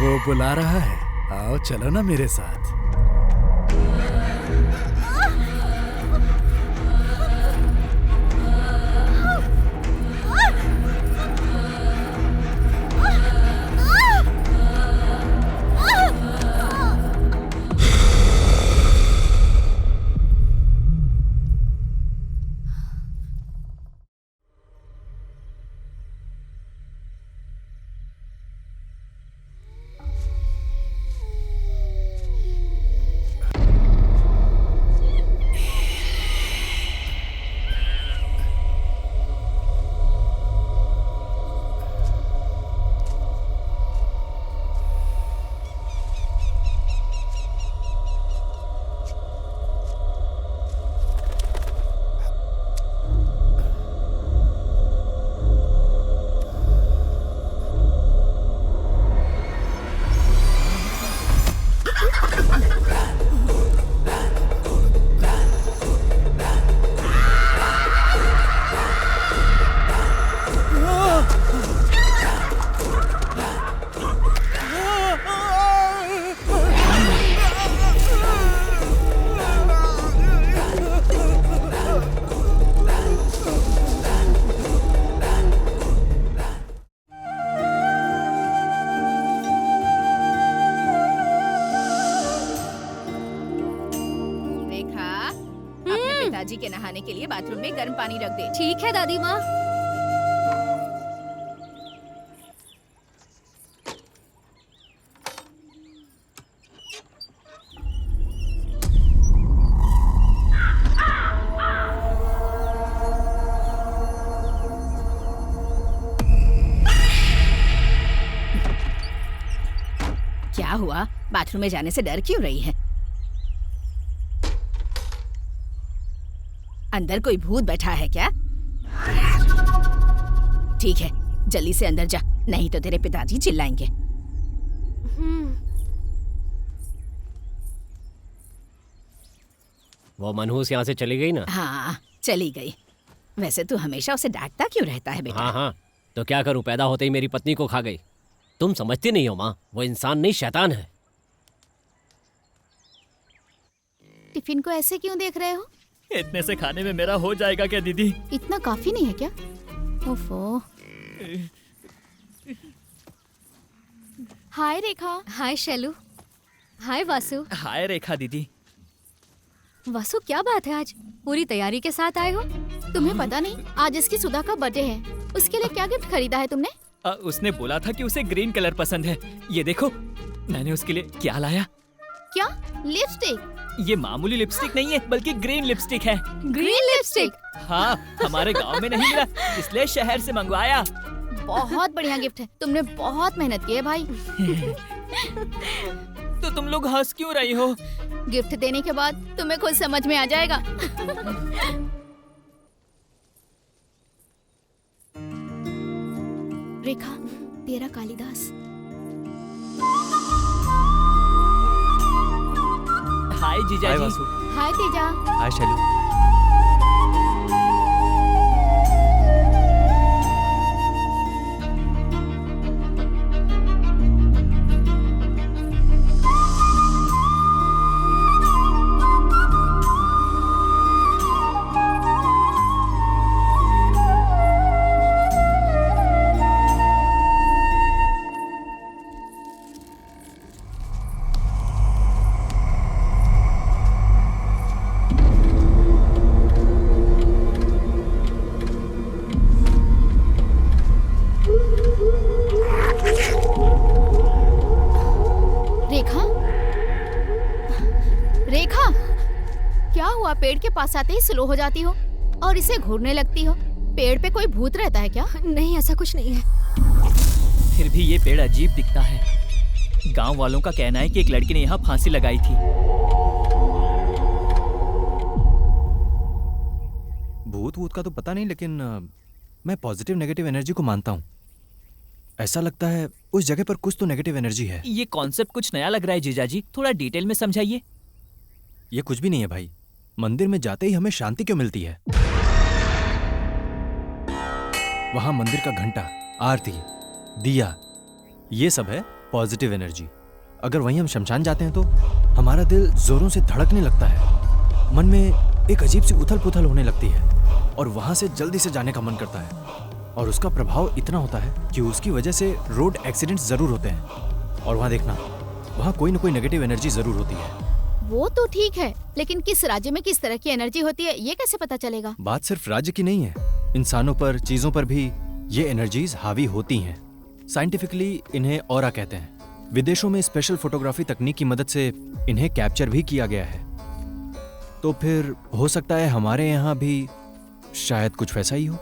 वो बुला रहा है, आओ चलो ना मेरे साथ। पिताजी के नहाने के लिए बाथरूम में गर्म पानी रख दे। ठीक है दादी माँ। क्या हुआ? बाथरूम में जाने से डर क्यों रही है? अंदर कोई भूत बैठा है क्या? ठीक है, जल्दी से अंदर जा, नहीं तो तेरे पिताजी चिल्लाएंगे। वो मनहूस यहाँ से चली गई ना? हाँ, चली गई। वैसे तू हमेशा उसे डांटता क्यों रहता है बेटा? हाँ, तो क्या करूँ, पैदा होते ही मेरी पत्नी को खा गई। तुम समझती नहीं हो माँ, वो इंसान नहीं शैतान है। टिफिन को ऐसे क्यों देख रहे हो? इतने से खाने में मेरा हो जाएगा क्या दीदी? इतना काफी नहीं है क्या? ओफो। हाय रेखा। हाय शैलू। हाय वासु। हाय रेखा दीदी। वासु, क्या बात है, आज पूरी तैयारी के साथ आए हो? तुम्हें पता नहीं आज इसकी सुधा का बर्थडे है, उसके लिए क्या गिफ्ट खरीदा है तुमने? उसने बोला था कि उसे ग्रीन कलर पसंद है। ये देखो, मैंने उसके लिए क्या लाया। क्या? लिपस्टिक? ये मामूली लिपस्टिक नहीं है, बल्कि ग्रीन लिपस्टिक है। Green lipstick? हाँ, हमारे गांव में नहीं मिला, इसलिए शहर से मंगवाया। बहुत बढ़िया गिफ्ट है, तुमने बहुत मेहनत की है भाई। तो तुम लोग हंस क्यों रही हो? गिफ्ट देने के बाद तुम्हें खुद समझ में आ जाएगा। रेखा, तेरा कालिदास। हाय जीजा हाय जी। वासु। हाय तेजा। हाय शैलू। रेखा, रेखा, क्या हुआ? पेड़ के पास आते ही स्लो हो जाती हो और इसे घूरने लगती हो। पेड़ पे कोई भूत रहता है क्या? नहीं, ऐसा कुछ नहीं है। फिर भी ये पेड़ अजीब दिखता है। गांव वालों का कहना है कि एक लड़की ने यहाँ फांसी लगाई थी। भूत वूत का तो पता नहीं, लेकिन मैं पॉजिटिव नेगेटिव एनर्जी को मानता हूँ। ऐसा लगता है उस जगह पर कुछ तो नेगेटिव एनर्जी है। ये कॉन्सेप्ट कुछ नया लग रहा है जीजा जी, थोड़ा डिटेल में समझाइए। ये कुछ भी नहीं है भाई, मंदिर में जाते ही हमें शांति क्यों मिलती है। वहां मंदिर का घंटा, आरती, दिया, ये सब है पॉजिटिव एनर्जी। अगर वहीं हम शमशान जाते हैं तो हमारा दिल जोरों से धड़कने लगता है, मन में एक अजीब सी उथल पुथल होने लगती है और वहां से जल्दी से जाने का मन करता है। और उसका प्रभाव इतना होता है कि उसकी वजह से रोड एक्सीडेंट्स जरूर होते हैं। और वहां देखना, वहां कोई ना कोई नेगेटिव एनर्जी जरूर होती है। वो तो ठीक है, लेकिन किस राज्य में किस तरह की एनर्जी होती है ये कैसे पता चलेगा? बात सिर्फ राज्य की नहीं है, इंसानों पर, चीजों पर भी ये एनर्जीज हावी होती हैं। साइंटिफिकली इन्हें ऑरा कहते हैं। विदेशों में स्पेशल फोटोग्राफी तकनीक की मदद से इन्हें कैप्चर भी किया गया है। तो फिर हो सकता है हमारे यहाँ भी शायद कुछ वैसा ही हो।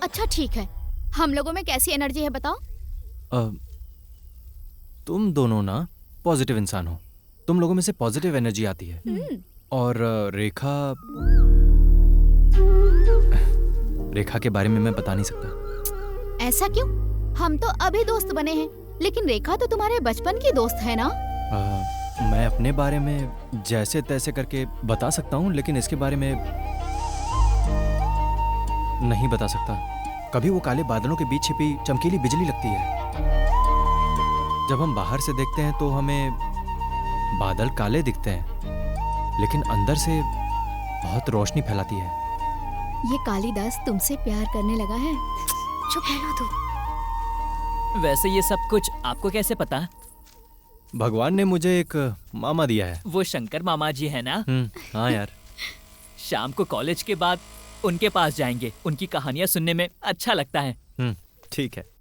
अच्छा ठीक है, हम लोगों में कैसी एनर्जी है बताओ? तुम दोनों ना पॉजिटिव इंसान हो, तुम लोगों में से पॉजिटिव एनर्जी आती है। और रेखा के बारे में मैं बता नहीं सकता। ऐसा क्यों? हम तो अभी दोस्त बने हैं, लेकिन रेखा तो तुम्हारे बचपन की दोस्त है ना? मैं अपने बारे में जैसे तैसे करके बता सकता हूँ, लेकिन इसके बारे में नहीं बता सकता। कभी वो काले बादलों के बीच छिपी चमकीली बिजली लगती है। जब हम बाहर से देखते हैं तो हमें बादल काले दिखते हैं, लेकिन अंदर से बहुत रोशनी फैलाती है। ये कालिदास तुमसे प्यार करने लगा है। चुप है ना तू। वैसे ये सब कुछ आपको कैसे पता? भगवान ने मुझे एक मामा दिया है। वो शंकर मामा जी है ना? हाँ यार। शाम को कॉलेज के बाद उनके पास जाएंगे, उनकी कहानियां सुनने में अच्छा लगता है। ठीक है।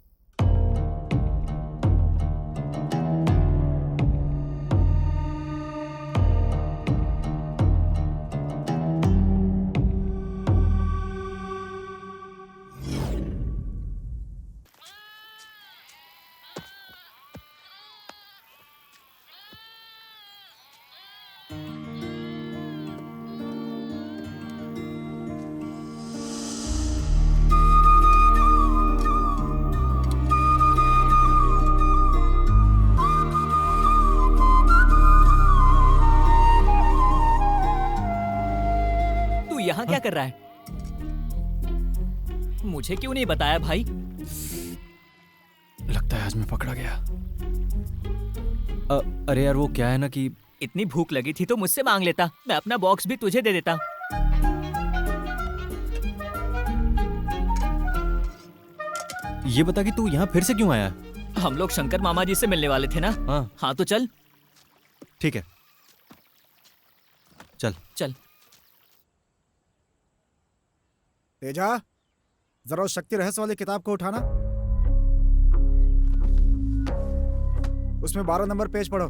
यहाँ क्या कर रहा है? मुझे क्यों नहीं बताया भाई? लगता है आज मैं पकड़ा गया। अरे यार वो क्या है ना कि इतनी भूख लगी थी तो मुझसे मांग लेता, मैं अपना बॉक्स भी तुझे दे देता। ये बता कि तू यहाँ फिर से क्यों आया? हम लोग शंकर मामा जी से मिलने वाले थे ना। हाँ तो चल। ठीक है चल चल। तेजा, जरा उस शक्ति रहस्य वाली किताब को उठाना। उसमें 12 नंबर पेज पढ़ो।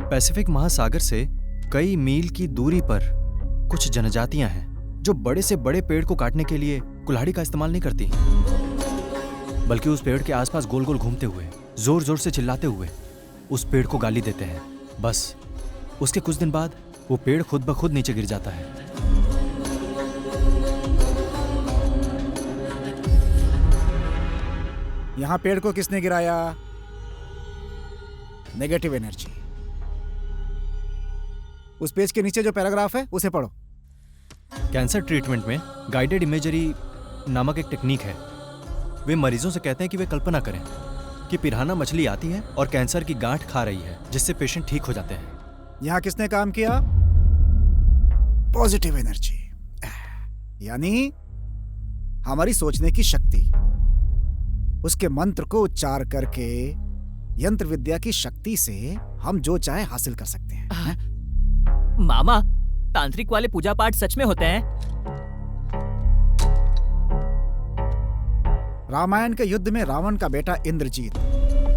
पैसिफिक महासागर से कई मील की दूरी पर कुछ जनजातियां हैं जो बड़े से बड़े पेड़ को काटने के लिए कुल्हाड़ी का इस्तेमाल नहीं करती, बल्कि उस पेड़ के आसपास गोल गोल घूमते हुए, जोर जोर से चिल्लाते हुए उस पेड़ को गाली देते हैं। बस उसके कुछ दिन बाद वो पेड़ खुद ब खुद नीचे गिर जाता है। यहां पेड़ को किसने गिराया? Negative energy. उस पेज के नीचे जो पैराग्राफ है उसे पढ़ो। कैंसर ट्रीटमेंट में गाइडेड इमेजरी नामक एक टेक्निक है। वे मरीजों से कहते हैं कि वे कल्पना करें कि पिरान्हा मछली आती है और कैंसर की गांठ खा रही है, जिससे पेशेंट ठीक हो जाते हैं। यहां किसने काम किया? पॉजिटिव एनर्जी, यानी हमारी सोचने की शक्ति। उसके मंत्र को उच्चार करके यंत्र विद्या की शक्ति से हम जो चाहे हासिल कर सकते हैं। मामा, तांत्रिक वाले पूजा पाठ सच में होते हैं? रामायण के युद्ध में रावण का बेटा इंद्रजीत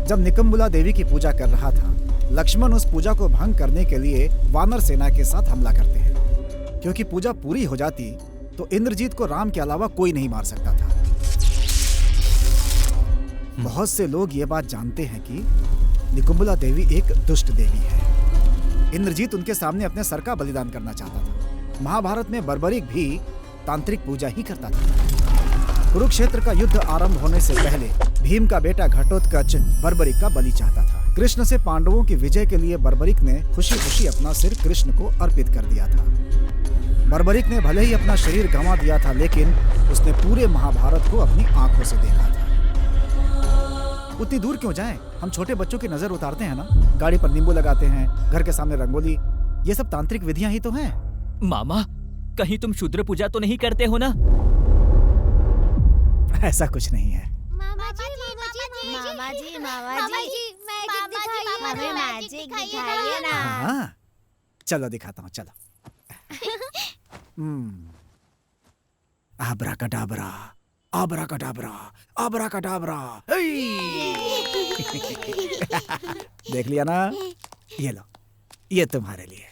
जब निकम्बुला देवी की पूजा कर रहा था, लक्ष्मण उस पूजा को भंग करने के लिए वानर सेना के साथ हमला करते हैं। क्योंकि पूजा पूरी हो जाती तो इंद्रजीत को राम के अलावा कोई नहीं मार सकता था। बहुत से लोग ये बात जानते हैं कि निकुम्बला देवी एक दुष्ट देवी है। इंद्रजीत उनके सामने अपने सर का बलिदान करना चाहता था। महाभारत में बर्बरिक भी तांत्रिक पूजा ही करता था। कुरुक्षेत्र का युद्ध आरंभ होने से पहले भीम का बेटा घटोत्कच बर्बरिक का बलि चाहता था। कृष्ण से पांडवों की विजय के लिए बर्बरिक ने खुशी खुशी अपना सिर कृष्ण को अर्पित कर दिया था। बर्बरिक ने भले ही अपना शरीर गंवा दिया था, लेकिन उसने पूरे महाभारत को अपनी आंखों से देखा था। उतनी दूर क्यों जाएं? हम छोटे बच्चों की नजर उतारते हैं ना, गाड़ी पर नींबू लगाते हैं, घर के सामने रंगोली, ये सब तांत्रिक विधियां ही तो हैं। मामा, कहीं तुम शूद्र पूजा तो नहीं करते हो ना? ऐसा कुछ नहीं है। मामा जी, हमें मैजिक दिखाइए ना। हाँ, चलो दिखाता हूँ, चलो। आब्राकडाब्रा, आब्राकडाब्रा, आब्राकडाब्रा। देख लिया ना? ये लो, ये तुम्हारे लिए।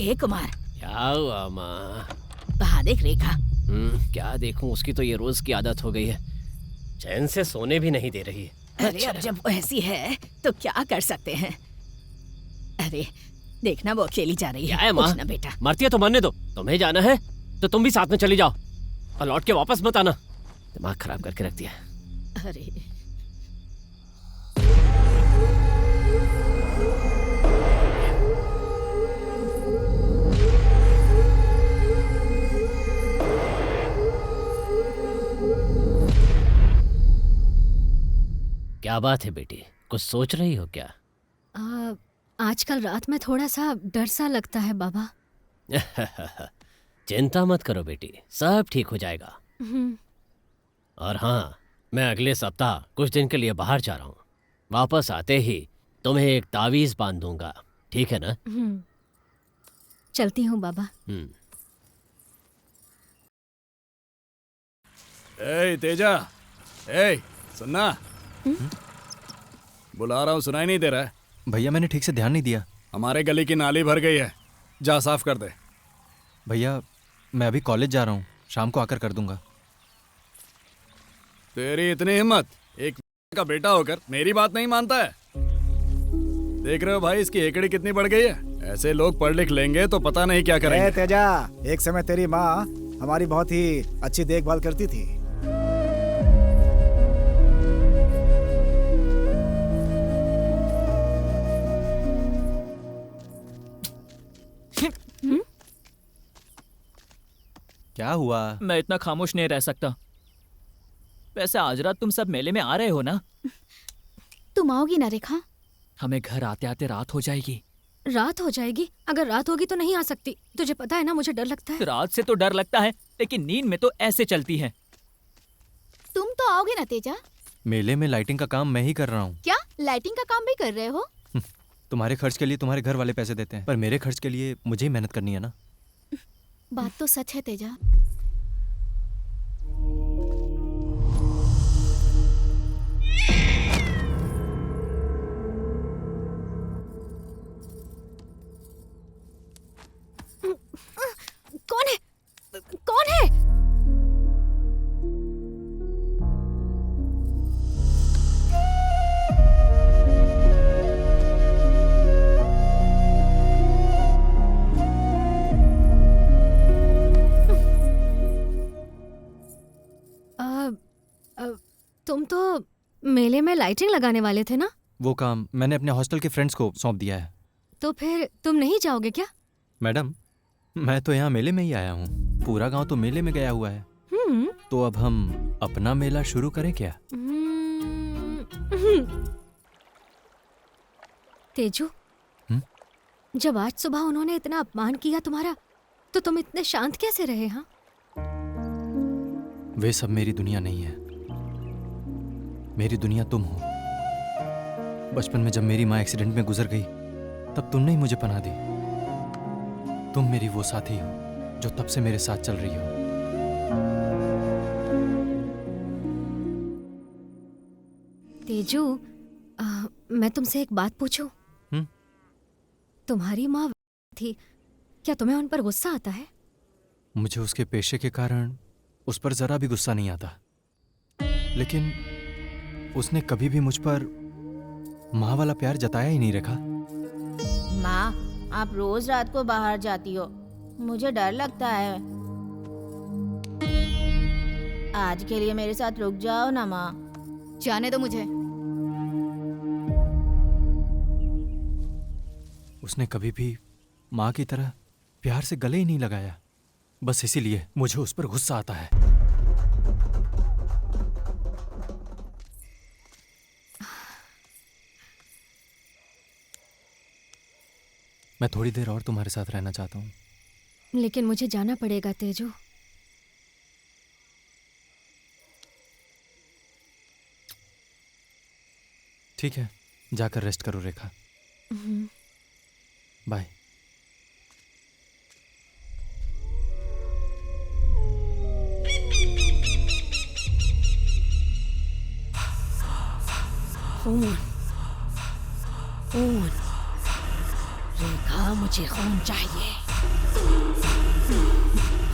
ए कुमार, क्या हुआ माँ? वहाँ देख रेखा। क्या देखूं, उसकी तो ये रोज की आदत हो गई है, चैन से सोने भी नहीं दे रही है। अरे अब जब वो ऐसी है तो क्या कर सकते हैं। अरे देखना, वो अकेली जा रही है। क्या है माँ? ना बेटा, मरती है तो मरने दो, तुम्हें जाना है तो तुम भी साथ में चली जाओ और लौट के वापस मत आना। दिमाग खराब करके रख दिया। अरे क्या बात है बेटी, कुछ सोच रही हो क्या? आजकल रात में थोड़ा सा डर सा लगता है बाबा। चिंता मत करो बेटी, सब ठीक हो जाएगा। और हाँ, मैं अगले सप्ताह कुछ दिन के लिए बाहर जा रहा हूँ। वापस आते ही तुम्हें एक तावीज बांध दूंगा, ठीक है ना? चलती हूँ बाबा। ए तेजा, ए सुनना, बुला रहा हूँ, सुनाई नहीं दे रहा है? भैया मैंने ठीक से ध्यान नहीं दिया। हमारे गली की नाली भर गई है, जा साफ कर दे। भैया मैं अभी कॉलेज जा रहा हूँ, शाम को आकर कर दूंगा। तेरी इतनी हिम्मत, एक का बेटा होकर मेरी बात नहीं मानता है? देख रहे हो भाई, इसकी एकड़ी कितनी बढ़ गई है। ऐसे लोग पढ़ लिख लेंगे तो पता नहीं क्या करेंगे। तेजा, एक समय तेरी माँ हमारी बहुत ही अच्छी देखभाल करती थी। क्या हुआ? मैं इतना खामोश नहीं रह सकता। वैसे आज रात तुम सब मेले में आ रहे हो ना? तुम आओगी ना रेखा? हमें घर आते आते रात हो जाएगी। रात हो जाएगी? अगर रात होगी तो नहीं आ सकती। तुझे पता है ना, मुझे डर लगता है। रात से तो डर लगता है, लेकिन नींद में तो ऐसे चलती है। तुम तो आओगे ना तेजा? मेले में लाइटिंग का काम मैं ही कर रहा हूँ। क्या लाइटिंग का काम भी कर रहे हो? तुम्हारे खर्च के लिए तुम्हारे घर वाले पैसे देते हैं, पर मेरे खर्च के लिए मुझे ही मेहनत करनी है ना। बात तो सच है तेजा। कौन है? कौन है? तुम तो मेले में लाइटिंग लगाने वाले थे ना? वो काम मैंने अपने हॉस्टल के फ्रेंड्स को सौंप दिया है। तो फिर तुम नहीं जाओगे क्या? मैडम, मैं तो यहाँ मेले में ही आया हूँ। पूरा गांव तो मेले में गया हुआ है। तो अब हम अपना मेला शुरू करें क्या? तेजू, जब आज सुबह उन्होंने इतना अपमान किया तुम्हारा, तो तुम इतने शांत कैसे रहे? हाँ, वे सब मेरी दुनिया नहीं है। मेरी दुनिया तुम हो। बचपन में जब मेरी माँ एक्सीडेंट में गुजर गई, तब तुमने ही मुझे पनाह दी। तुम मेरी वो साथी हो जो तब से मेरे साथ चल रही हो। तेजू, मैं तुमसे एक बात पूछूं? तुम्हारी माँ थी, क्या तुम्हें उन पर गुस्सा आता है? मुझे उसके पेशे के कारण उस पर जरा भी गुस्सा नहीं आता, लेकिन उसने कभी भी मुझ पर माँ वाला प्यार जताया ही नहीं रखा। माँ, आप रोज रात को बाहर जाती हो, मुझे डर लगता है। आज के लिए मेरे साथ रुक जाओ ना माँ। जाने दो मुझे। उसने कभी भी माँ की तरह प्यार से गले ही नहीं लगाया। बस इसीलिए मुझे उस पर गुस्सा आता है। मैं थोड़ी देर और तुम्हारे साथ रहना चाहता हूँ। लेकिन मुझे जाना पड़ेगा तेजू। ठीक है, जाकर रेस्ट करो रेखा। बाय। खून, खून, रेखा, मुझे खून चाहिए।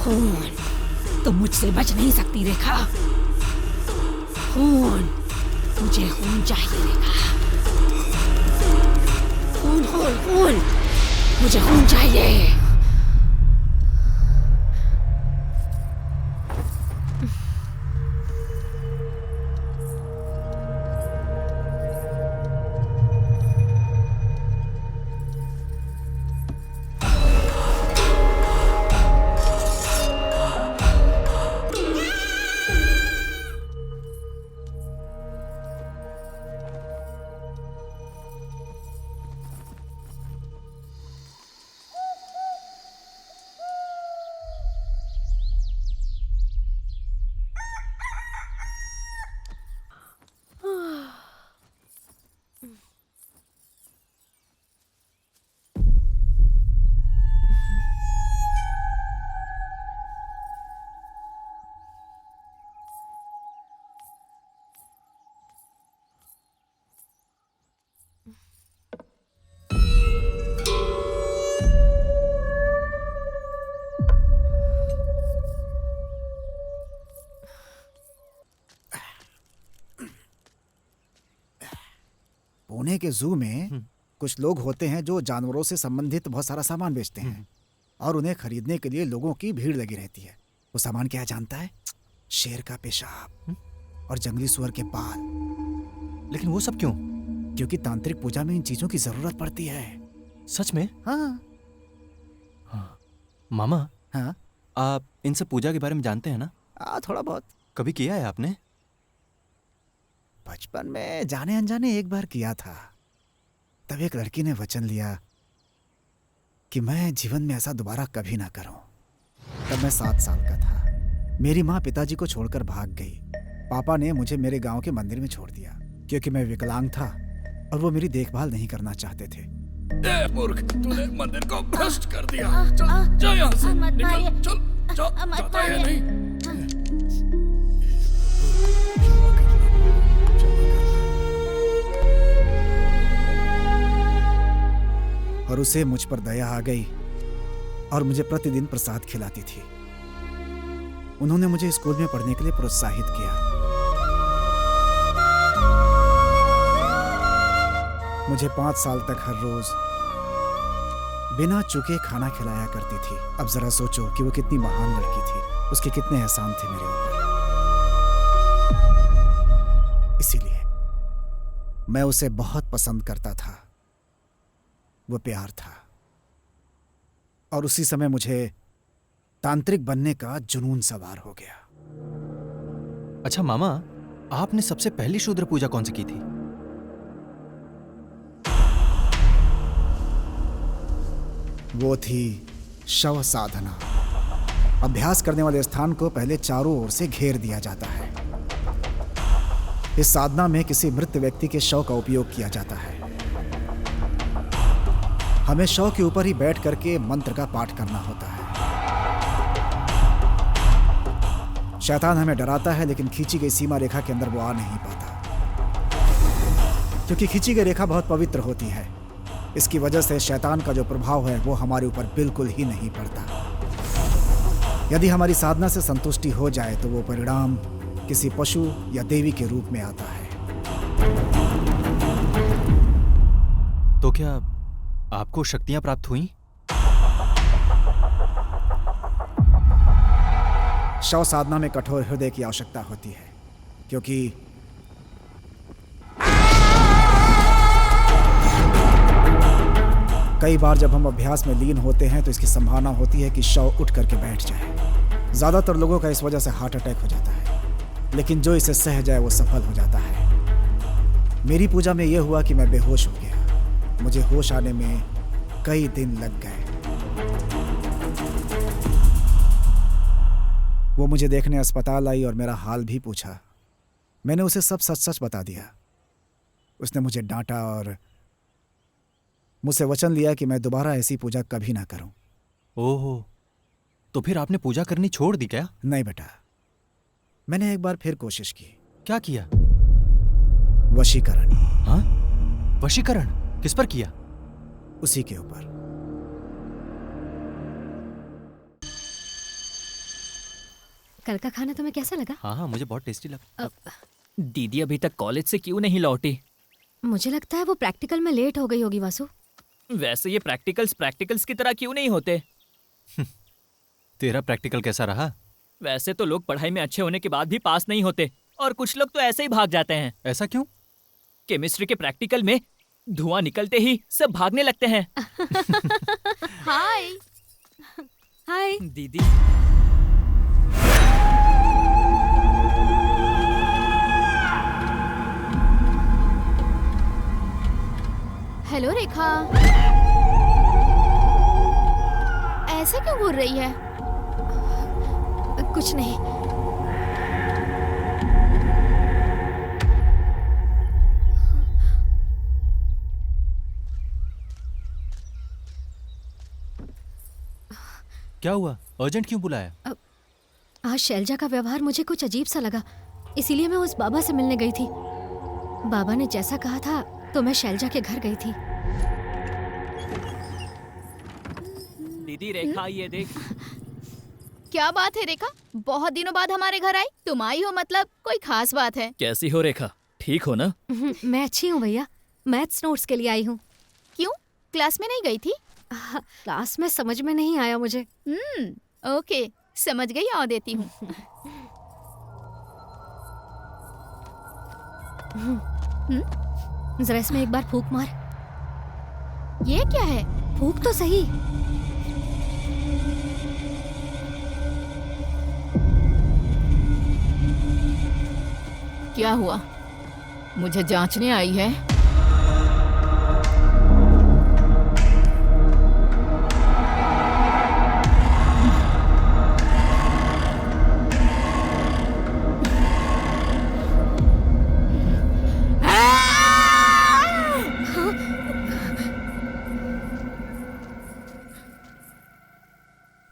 खून, तुम मुझसे बच नहीं सकती रेखा। खून, मुझे खून चाहिए रेखा। खून, खून, खून, मुझे खून चाहिए। पुणे के जू में कुछ लोग होते हैं जो जानवरों से संबंधित बहुत सारा सामान बेचते हैं और उन्हें खरीदने के लिए लोगों की भीड़ लगी रहती है। वो सामान क्या है जानता है? शेर का पेशाब और जंगली सुअर के बाल। लेकिन वो सब क्यों? क्योंकि तांत्रिक पूजा में इन चीजों की जरूरत पड़ती है। सच में? हाँ। मामा, हाँ, आप इनसे पूजा के बारे में जानते हैं ना? थोड़ा बहुत। कभी किया है आपने? बचपन में जाने अनजाने एक बार किया था। तब एक लड़की ने वचन लिया कि मैं जीवन में ऐसा दोबारा कभी ना करूं। तब मैं 7 साल का था। मेरी माँ पिताजी को छोड़कर भाग गई। पापा ने मुझे मेरे गांव के मंदिर में छोड़ दिया क्योंकि मैं विकलांग था और वो मेरी देखभाल नहीं करना चाहते थे। ए मूर्ख, तूने मंदिर को भ्रष्ट कर दिया। चल, जा यहाँ से, निकल, चल, जाता है नहीं। और उसे मुझ पर दया आ गई और मुझे प्रतिदिन प्रसाद खिलाती थी। उन्होंने मुझे स्कूल में पढ़ने के लिए प्रोत्साहित किया। मुझे 5 साल तक हर रोज बिना चुके खाना खिलाया करती थी। अब जरा सोचो कि वो कितनी महान लड़की थी, उसके कितने एहसान थे मेरे ऊपर। इसीलिए मैं उसे बहुत पसंद करता था। वो प्यार था। और उसी समय मुझे तांत्रिक बनने का जुनून सवार हो गया। अच्छा मामा, आपने सबसे पहली शूद्र पूजा कौन सी की थी? वो थी शव साधना। अभ्यास करने वाले स्थान को पहले चारों ओर से घेर दिया जाता है। इस साधना में किसी मृत व्यक्ति के शव का उपयोग किया जाता है। हमें शव के ऊपर ही बैठ करके मंत्र का पाठ करना होता है। शैतान हमें डराता है, लेकिन खींची गई सीमा रेखा के अंदर वो आ नहीं पाता, क्योंकि खींची गई रेखा बहुत पवित्र होती है। इसकी वजह से शैतान का जो प्रभाव है वो हमारे ऊपर बिल्कुल ही नहीं पड़ता। यदि हमारी साधना से संतुष्टि हो जाए तो वो परिणाम किसी पशु या देवी के रूप में आता है। तो क्या आपको शक्तियां प्राप्त हुई? शव साधना में कठोर हृदय की आवश्यकता होती है, क्योंकि कई बार जब हम अभ्यास में लीन होते हैं तो इसकी संभावना होती है कि शव उठ करके बैठ जाए। ज्यादातर लोगों का इस वजह से हार्ट अटैक हो जाता है, लेकिन जो इसे सह जाए वो सफल हो जाता है। मेरी पूजा में यह हुआ कि मैं बेहोश हो गया। मुझे होश आने में कई दिन लग गए। वो मुझे देखने अस्पताल आई और मेरा हाल भी पूछा। मैंने उसे सब सच सच बता दिया। उसने मुझे डांटा और मुझसे वचन लिया कि मैं दोबारा ऐसी पूजा कभी ना करूं। ओहो, तो फिर आपने पूजा करनी छोड़ दी क्या? नहीं बेटा, मैंने एक बार फिर कोशिश की। क्या किया? वशीकरण। हाँ? वशीकरण किस पर किया? उसी के ऊपर। कल का खाना तुम्हें कैसा लगा? हाँ हाँ, मुझे बहुत टेस्टी लगा। दीदी अभी तक कॉलेज से क्यों नहीं लौटी? मुझे लगता है वो प्रैक्टिकल में लेट हो गई होगी वासु। वैसे ये प्रैक्टिकल्स की तरह क्यों नहीं होते? तेरा प्रैक्टिकल कैसा रहा? वैसे तो लोग पढ़ाई में अच्छे होने के बाद भी पास नहीं होते, और कुछ लोग तो ऐसे ही भाग जाते हैं। ऐसा क्यों? केमिस्ट्री के प्रैक्टिकल में धुआं निकलते ही सब भागने लगते हैं। हाय। हाय। दीदी, हेलो रेखा, ऐसे क्यों घूर रही है? कुछ नहीं। क्या हुआ? अर्जेंट क्यों बुलाया? आज शैलजा का व्यवहार मुझे कुछ अजीब सा लगा, इसीलिए मैं उस बाबा से मिलने गई थी। बाबा ने जैसा कहा था तो मैं शैलजा के घर गई थी। दीदी रेखा ये देख। क्या बात है रेखा, बहुत दिनों बाद हमारे घर आई? तुम आई हो मतलब कोई खास बात है? कैसी हो रेखा, ठीक हो ना? मैं अच्छी हूँ भैया, मैथ्स नोट्स के लिए आई हूँ। क्यों, क्लास में नहीं गई थी? क्लास में समझ में नहीं आया मुझे। ओके, समझ गई, आओ देती हूँ। जरा इसमें एक बार फूंक मार। ये क्या है? फूंक तो सही। क्या हुआ, मुझे जांचने आई है?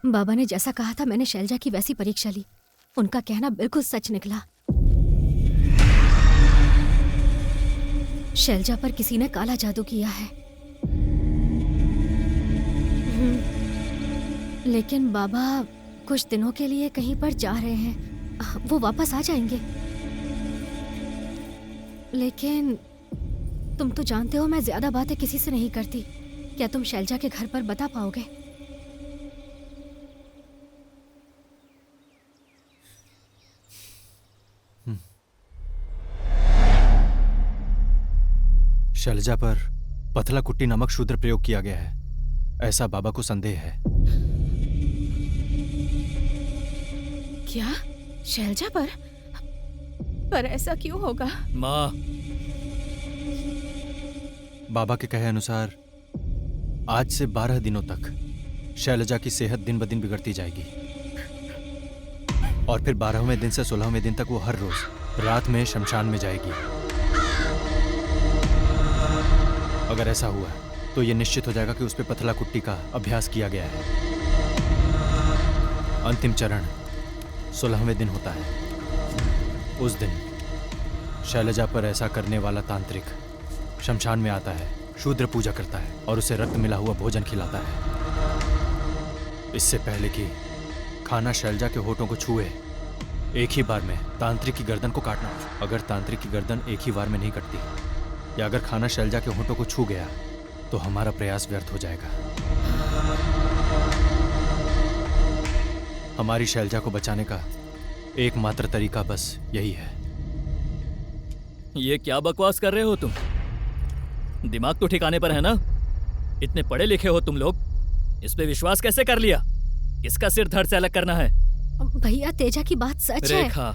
बाबा ने जैसा कहा था मैंने शैलजा की वैसी परीक्षा ली। उनका कहना बिल्कुल सच निकला। शैलजा पर किसी ने काला जादू किया है। लेकिन बाबा कुछ दिनों के लिए कहीं पर जा रहे हैं, वो वापस आ जाएंगे। लेकिन तुम तो जानते हो मैं ज्यादा बातें किसी से नहीं करती। क्या तुम शैलजा के घर पर बता पाओगे? शैलजा पर पथला कुट्टी नामक शूद्र प्रयोग किया गया है, ऐसा बाबा को संदेह है। क्या शैलजा पर ऐसा क्यों होगा? माँ, बाबा के कहे अनुसार आज से 12 दिनों तक शैलजा की सेहत दिन ब दिन बिगड़ती जाएगी और फिर 12वें दिन से 16वें दिन तक वो हर रोज रात में शमशान में जाएगी। अगर ऐसा हुआ तो ये निश्चित हो जाएगा कि उस पे पथला कुट्टी का अभ्यास किया गया है। अंतिम चरण 16वें दिन होता है। उस दिन शैलजा पर ऐसा करने वाला तांत्रिक शमशान में आता है, शूद्र पूजा करता है और उसे रक्त मिला हुआ भोजन खिलाता है। इससे पहले कि खाना शैलजा के होठों को छुए, एक ही बार में तांत्रिक की गर्दन को काटना। अगर तांत्रिक की गर्दन एक ही बार में नहीं कटती या अगर खाना शैलजा के होठों को छू गया तो हमारा प्रयास व्यर्थ हो जाएगा। हमारी शैलजा को बचाने का एकमात्र तरीका बस यही है। ये क्या बकवास कर रहे हो तुम? दिमाग तो ठिकाने पर है ना? इतने पढ़े लिखे हो तुम लोग, इस पे विश्वास कैसे कर लिया? किसका सिर धड़ से अलग करना है? भैया तेजा की बात सच है। रेखा,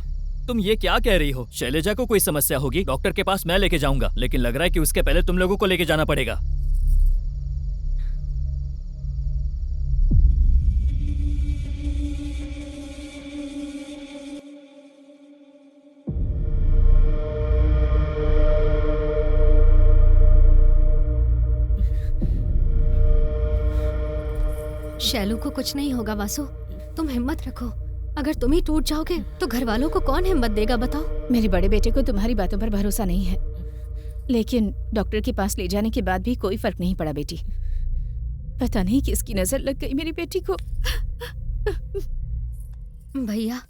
तुम ये क्या कह रही हो? शैलजा को कोई समस्या होगी, डॉक्टर के पास मैं लेके जाऊंगा, लेकिन लग रहा है कि उसके पहले तुम लोगों को लेके जाना पड़ेगा। शैलू को कुछ नहीं होगा वासु, तुम हिम्मत रखो। अगर तुम ही टूट जाओगे तो घर वालों को कौन हिम्मत देगा बताओ? मेरे बड़े बेटे को तुम्हारी बातों पर भरोसा नहीं है, लेकिन डॉक्टर के पास ले जाने के बाद भी कोई फर्क नहीं पड़ा बेटी। पता नहीं किसकी नजर लग गई मेरी बेटी को। भैया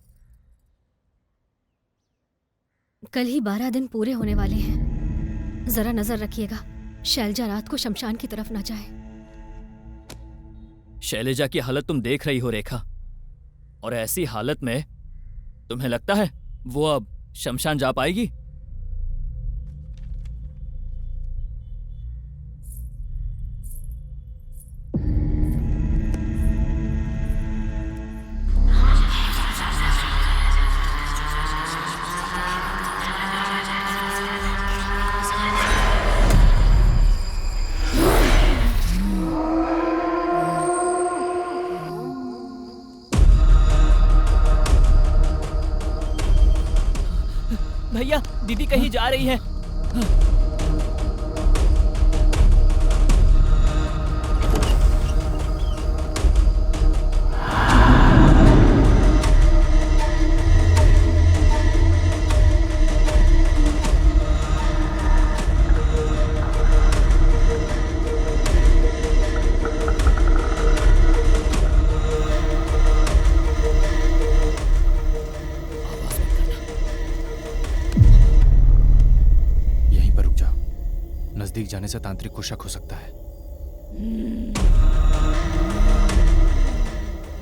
कल ही 12 दिन पूरे होने वाले हैं, जरा नजर रखिएगा शैलजा रात को शमशान की तरफ न जाए। शैलजा की हालत तुम देख रही हो रेखा, और ऐसी हालत में तुम्हें लगता है वो अब शमशान जा पाएगी? भैया, दीदी कहीं जा रही है। नजदीक जाने से तांत्रिक को शक हो सकता है।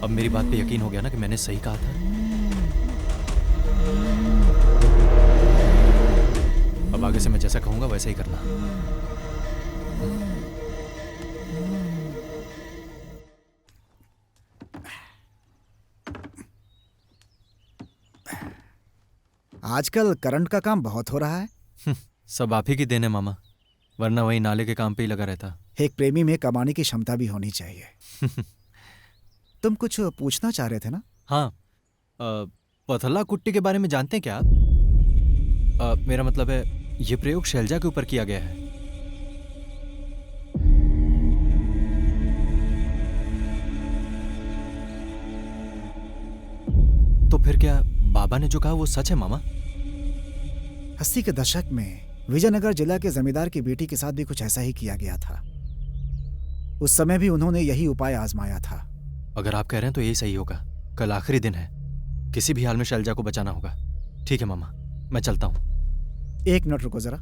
अब मेरी बात पे यकीन हो गया ना कि मैंने सही कहा था? अब आगे से मैं जैसा कहूंगा वैसा ही करना। आजकल करंट का काम बहुत हो रहा है। सब आप ही की देन है मामा, वरना वही नाले के काम पे ही लगा रहता। एक प्रेमी में कमाने की क्षमता भी होनी चाहिए। तुम कुछ पूछना चाह रहे थे ना? हाँ, पथला कुट्टी के बारे में जानते हैं क्या आप? मेरा मतलब है ये प्रयोग शैलजा के ऊपर किया गया है। तो फिर क्या बाबा ने जो कहा वो सच है मामा? 80 के दशक में विजयनगर जिला के जमींदार की बेटी के साथ भी कुछ ऐसा ही किया गया था। उस समय भी उन्होंने यही उपाय आजमाया था। अगर आप कह रहे हैं तो यही सही होगा। कल आखिरी दिन है, किसी भी हाल में शैलजा को बचाना होगा। ठीक है मामा, मैं चलता हूं। 1 मिनट रुको जरा।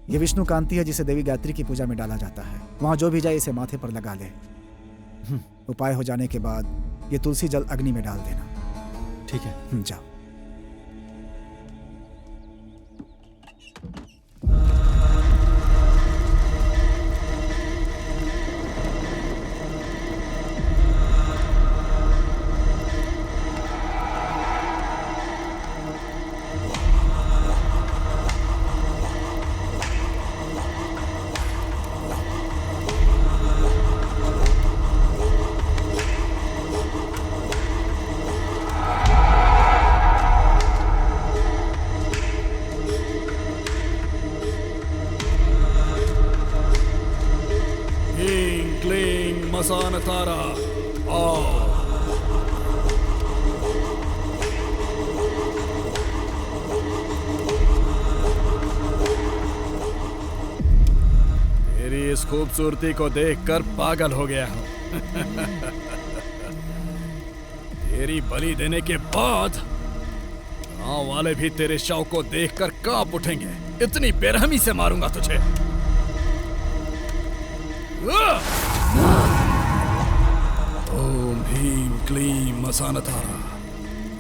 ये विष्णु कांति है जिसे देवी गायत्री की पूजा में डाला जाता है। वहां जो भी जाए इसे माथे पर लगा ले। उपाय हो जाने के बाद ये तुलसी जल अग्नि में डाल देना। ठीक है, जाओ। तारा आओ। तेरी इस खूबसूरती को देखकर पागल हो गया हूं। तेरी बलि देने के बाद गांव वाले भी तेरे शव को देखकर कांप उठेंगे। इतनी बेरहमी से मारूंगा तुझे। ओम ह्रीं क्लीं मसानतारा,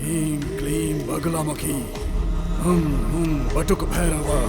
ह्रीं क्लीं बगलामुखी, हुं हुं बटुक भैरवा।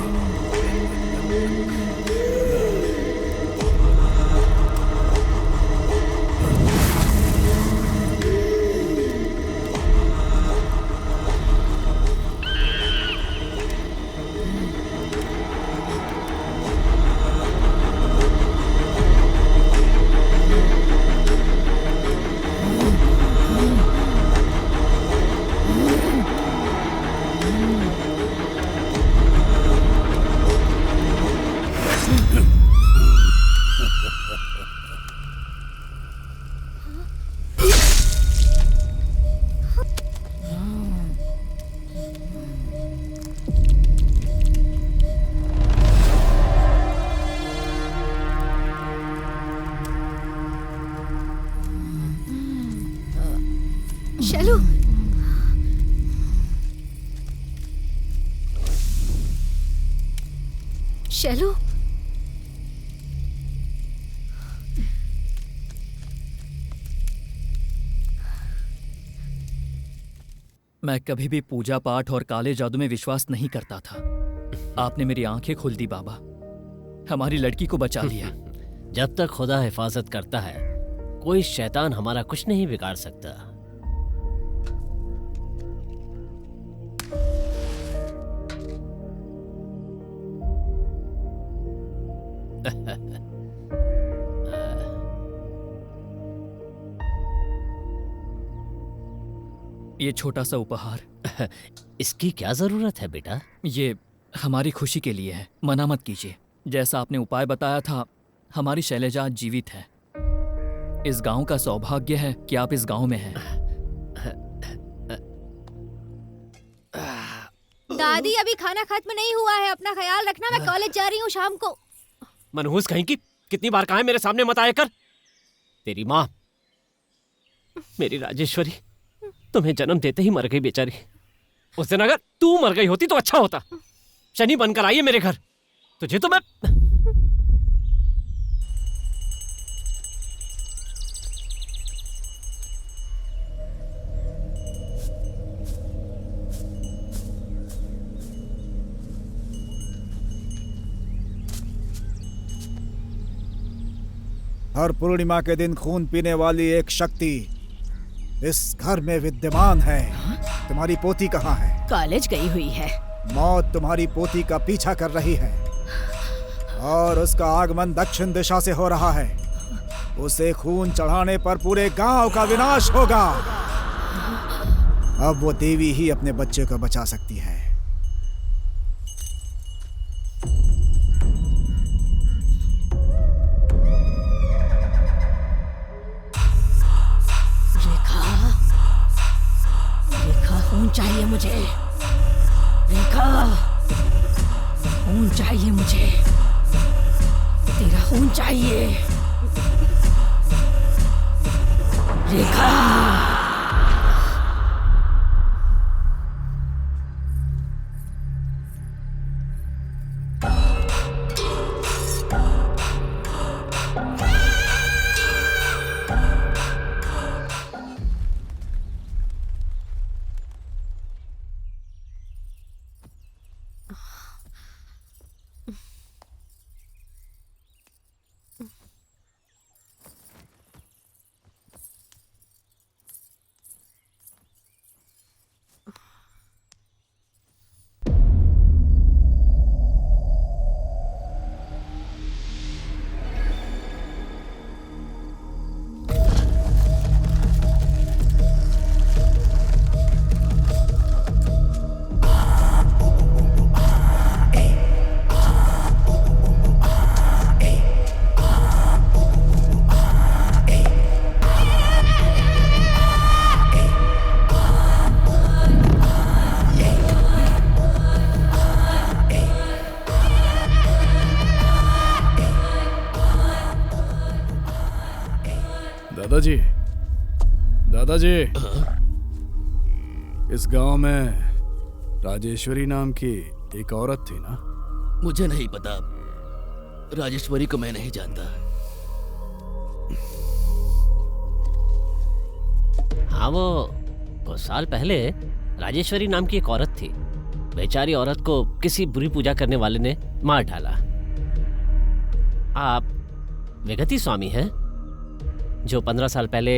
शैलू, शैलू, मैं कभी भी पूजा पाठ और काले जादू में विश्वास नहीं करता था। आपने मेरी आंखें खोल दी बाबा। हमारी लड़की को बचा लिया। जब तक खुदा हिफाजत करता है, कोई शैतान हमारा कुछ नहीं बिगाड़ सकता। ये छोटा सा उपहार, इसकी क्या जरूरत है बेटा? ये हमारी खुशी के लिए है। मना मत कीजिए। जैसा आपने उपाय बताया था, हमारी शैलजा आज जीवित है। इस गांव का सौभाग्य है कि आप इस गांव में हैं। दादी अभी खाना खत्म नहीं हुआ है, अपना ख्याल रखना। मैं कॉलेज जा रही हूँ शाम को। मनहूस कहीं की, कितनी बार कहा है मेरे सामने मत आया कर। तेरी माँ, मेरी राजेश्वरी, तुम्हें जन्म देते ही मर गई बेचारी। उस दिन अगर तू मर गई होती तो अच्छा होता। शनि बनकर आई है मेरे घर, तुझे तो मैं... हर पूर्णिमा के दिन खून पीने वाली एक शक्ति इस घर में विद्यमान है। तुम्हारी पोती कहाँ है? कॉलेज गई हुई है। मौत तुम्हारी पोती का पीछा कर रही है और उसका आगमन दक्षिण दिशा से हो रहा है। उसे खून चढ़ाने पर पूरे गांव का विनाश होगा। अब वो देवी ही अपने बच्चे को बचा सकती है। खून चाहिए मुझे, रेखा, खून चाहिए मुझे, तेरा खून चाहिए, रेखा। दादाजी, दादाजी, इस गांव में राजेश्वरी नाम की एक औरत थी ना? मुझे नहीं पता, राजेश्वरी को मैं नहीं जानता। हाँ, वो कुछ साल पहले राजेश्वरी नाम की एक औरत थी। बेचारी औरत को किसी बुरी पूजा करने वाले ने मार डाला। आप विगति स्वामी हैं, जो 15 साल पहले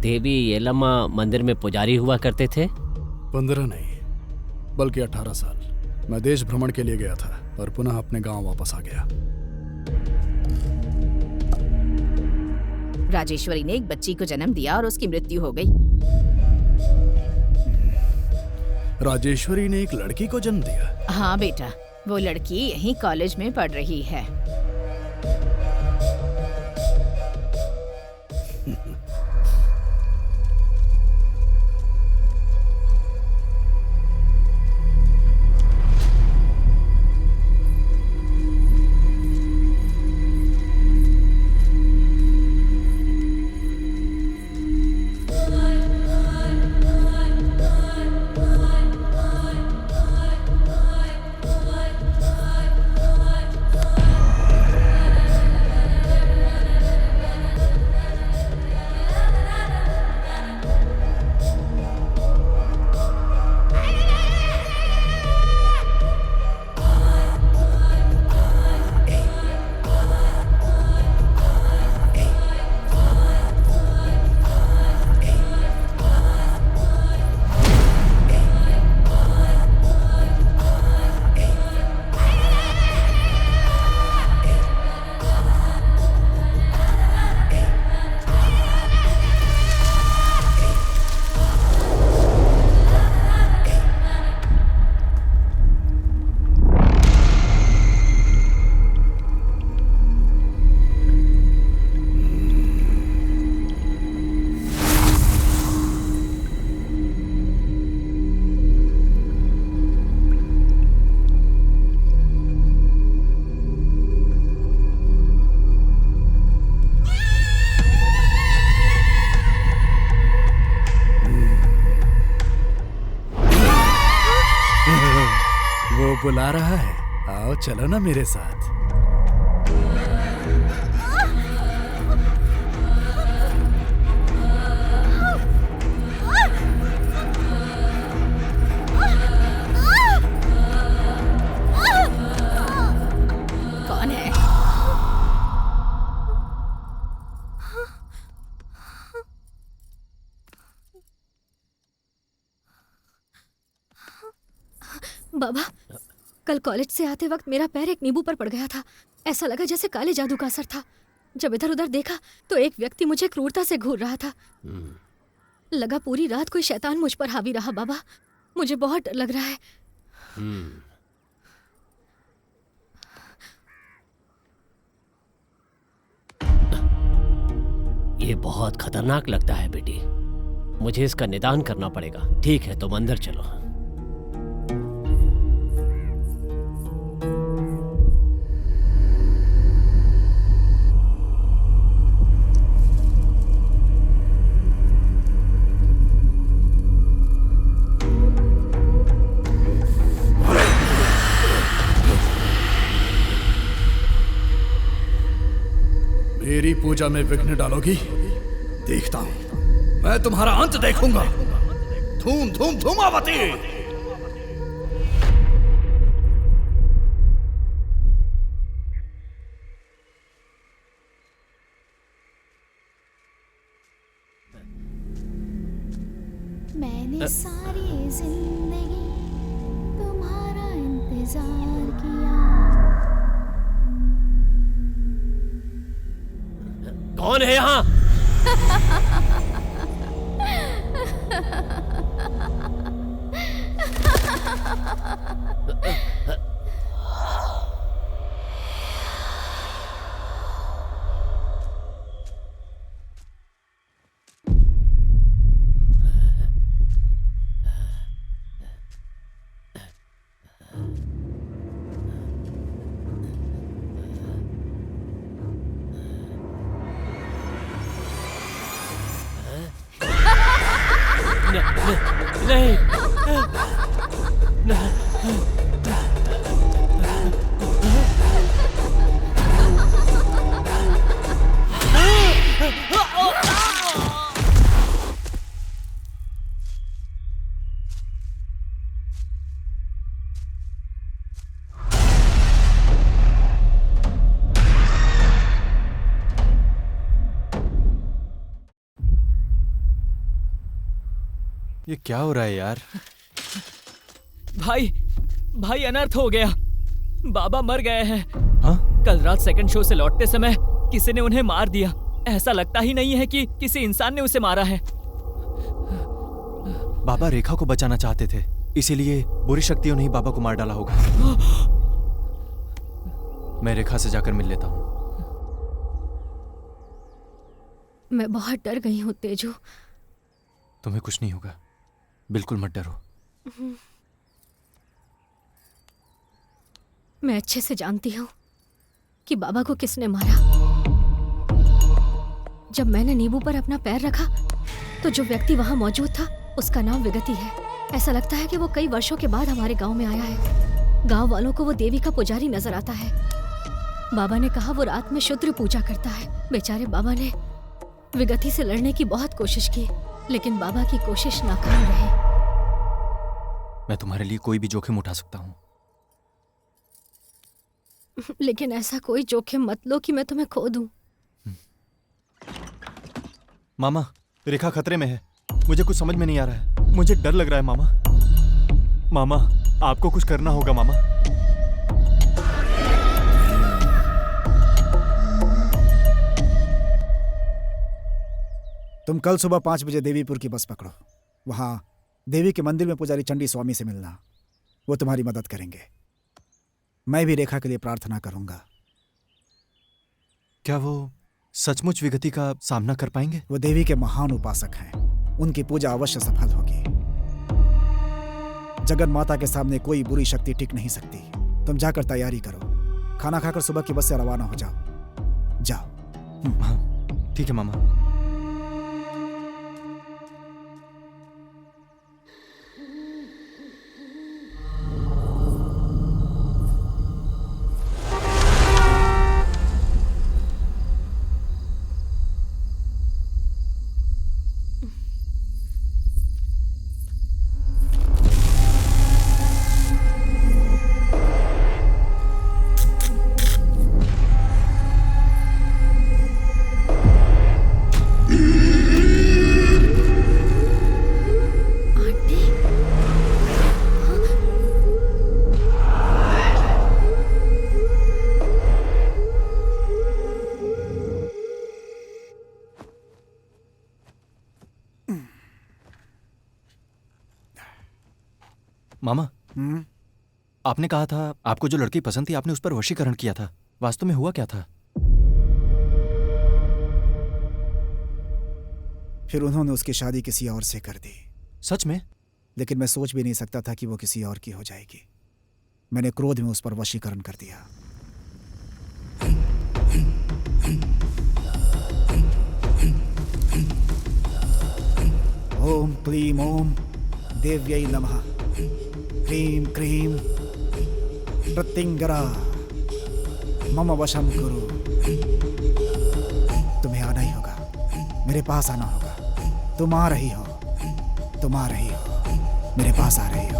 देवी येलम्मा मंदिर में पुजारी हुआ करते थे? 15 नहीं, बल्कि 18 साल। मैं देश भ्रमण के लिए गया था और पुनः अपने गांव वापस आ गया। राजेश्वरी ने एक बच्ची को जन्म दिया और उसकी मृत्यु हो गई। राजेश्वरी ने एक लड़की को जन्म दिया? हाँ बेटा, वो लड़की यहीं कॉलेज में पढ़ रही है। बुला रहा है, आओ चलो ना मेरे साथ। कौन है? बाबा, कल कॉलेज से आते वक्त मेरा पैर एक नींबू पर पड़ गया था। ऐसा लगा जैसे काले जादू का असर था। जब इधर उधर देखा तो एक व्यक्ति मुझे क्रूरता से घूर रहा था। लगा पूरी रात कोई शैतान मुझ पर हावी रहा। बाबा, मुझे बहुत डर लग रहा है। ये बहुत खतरनाक लगता है बेटी, मुझे इसका निदान करना पड़ेगा। ठीक है, तुम अंदर चलो। मेरी पूजा में विघ्न डालोगी? देखता हूं, मैं तुम्हारा अंत देखूंगा। धूम धूम धूमावती। मैंने सारी जिंदगी तुम्हारा इंतजार किया। कौन है यहाँ? ये क्या हो रहा है यार? भाई भाई अनर्थ हो गया। बाबा मर गए हैं। हाँ? कल रात सेकंड शो से लौटते समय किसी ने उन्हें मार दिया। ऐसा लगता ही नहीं है कि किसी इंसान ने उसे मारा है। बाबा रेखा को बचाना चाहते थे, इसीलिए बुरी शक्तियों ने ही बाबा को मार डाला होगा। मैं रेखा से जाकर मिल लेता हूँ। मैं बहुत डर गई हूँ तेजू। तुम्हें कुछ नहीं होगा, बिल्कुल मत डरो। मैं अच्छे से जानती हूँ कि बाबा को किसने मारा। जब मैंने नींबू पर अपना पैर रखा तो जो व्यक्ति वहां मौजूद था उसका नाम विगति है। ऐसा लगता है कि वो कई वर्षों के बाद हमारे गांव में आया है। गांव वालों को वो देवी का पुजारी नजर आता है। बाबा ने कहा वो रात में शुद्र पूजा करता है। बेचारे बाबा ने विगति से लड़ने की बहुत कोशिश की, लेकिन बाबा की कोशिश नाकाम रही। मैं तुम्हारे लिए कोई भी जोखिम उठा सकता हूँ। लेकिन ऐसा कोई जोखिम मत लो कि मैं तुम्हें खो दूं। मामा, रेखा खतरे में है। मुझे कुछ समझ में नहीं आ रहा है। मुझे डर लग रहा है मामा। मामा, आपको कुछ करना होगा मामा। तुम कल सुबह 5 बजे देवीपुर की बस पकड़ो। वहां देवी के मंदिर में पुजारी चंडी स्वामी से मिलना। वो तुम्हारी मदद करेंगे। मैं भी रेखा के लिए प्रार्थना करूंगा। क्या वो सचमुच विगति का सामना कर पाएंगे? वो देवी के महान उपासक हैं। उनकी पूजा अवश्य सफल होगी। जगन माता के सामने कोई बुरी शक्ति टिक नहीं सकती। तुम जाकर तैयारी करो। खाना खाकर सुबह की बस से रवाना हो जाओ। जाओ। हाँ, ठीक है मामा। मामा, आपने कहा था आपको जो लड़की पसंद थी आपने उस पर वशीकरण किया था। वास्तव में हुआ क्या था? फिर उन्होंने उसकी शादी किसी और से कर दी। सच में? लेकिन मैं सोच भी नहीं सकता था कि वो किसी और की हो जाएगी। मैंने क्रोध में उस पर वशीकरण कर दिया। ओम क्लीम ओम देव्यै नमः। क्रीम क्रीम प्रत्यंगरा मम वशम कुरु। तुम्हें आना ही होगा, मेरे पास आना होगा। तुम आ रही हो, तुम आ रही हो, मेरे पास आ रही हो।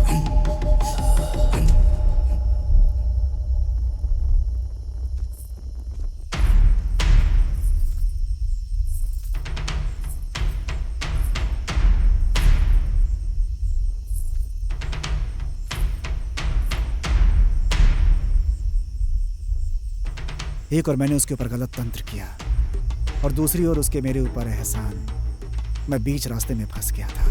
एक और मैंने उसके ऊपर गलत तंत्र किया और दूसरी ओर उसके मेरे ऊपर एहसान। मैं बीच रास्ते में फंस गया था।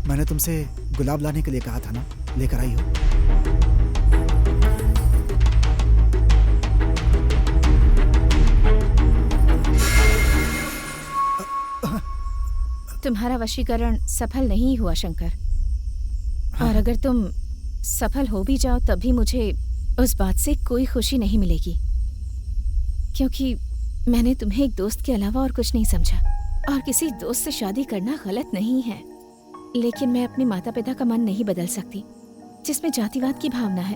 मैंने तुमसे गुलाब लाने के लिए कहा था ना, लेकर आई हो? तुम्हारा वशीकरण सफल नहीं हुआ शंकर। और अगर तुम सफल हो भी जाओ तब भी मुझे उस बात से कोई खुशी नहीं मिलेगी, क्योंकि मैंने तुम्हें एक दोस्त के अलावा और कुछ नहीं समझा। और किसी दोस्त से शादी करना गलत नहीं है, लेकिन मैं अपने माता पिता का मन नहीं बदल सकती, जिसमें जातिवाद की भावना है।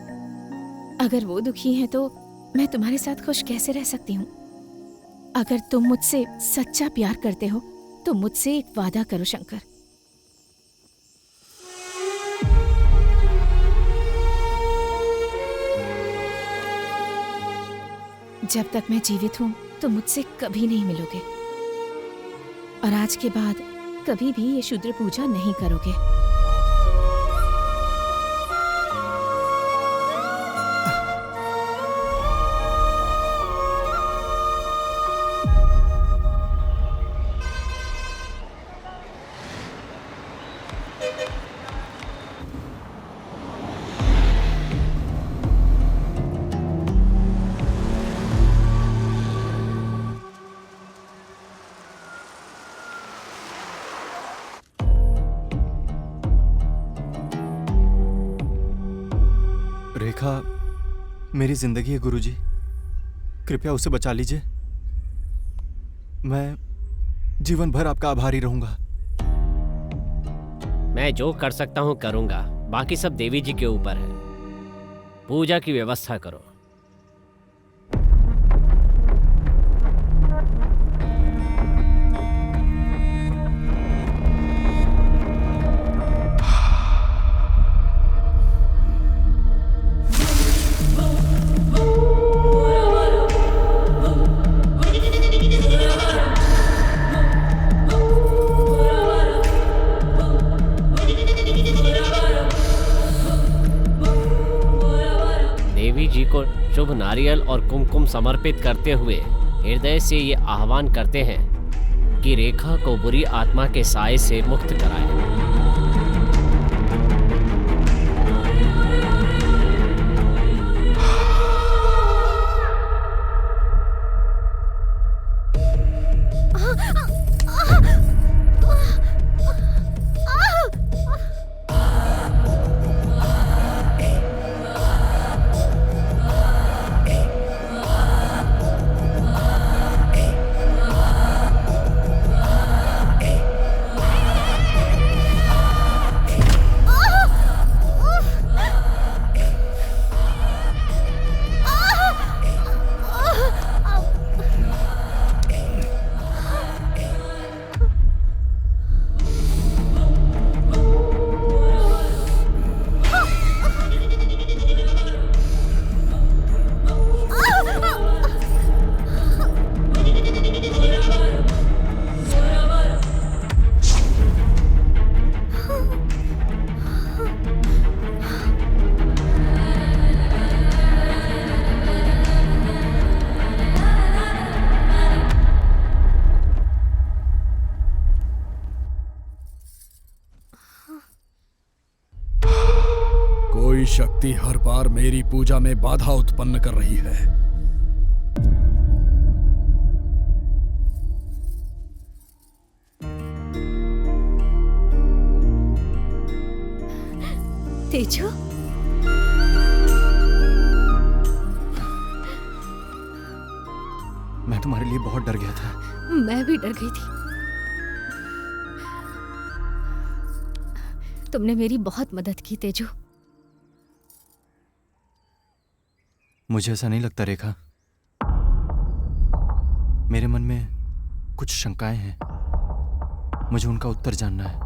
अगर वो दुखी हैं तो मैं तुम्हारे साथ खुश कैसे रह सकती हूँ? अगर तुम मुझसे सच्चा प्यार करते हो तो मुझसे एक वादा करो शंकर। जब तक मैं जीवित हूँ तो मुझसे कभी नहीं मिलोगे, और आज के बाद कभी भी ये शूद्र पूजा नहीं करोगे। रेखा मेरी जिंदगी है गुरुजी, कृपया उसे बचा लीजिए। मैं जीवन भर आपका आभारी रहूंगा। मैं जो कर सकता हूँ करूँगा, बाकी सब देवी जी के ऊपर है। पूजा की व्यवस्था करो। शुभ नारियल और कुमकुम समर्पित करते हुए हृदय से ये आह्वान करते हैं कि रेखा को बुरी आत्मा के साए से मुक्त कराएं। कोई शक्ति हर बार मेरी पूजा में बाधा उत्पन्न कर रही है। तेजू, मैं तुम्हारे लिए बहुत डर गया था। मैं भी डर गई थी। तुमने मेरी बहुत मदद की तेजू। मुझे ऐसा नहीं लगता रेखा। मेरे मन में कुछ शंकाएं हैं, मुझे उनका उत्तर जानना है।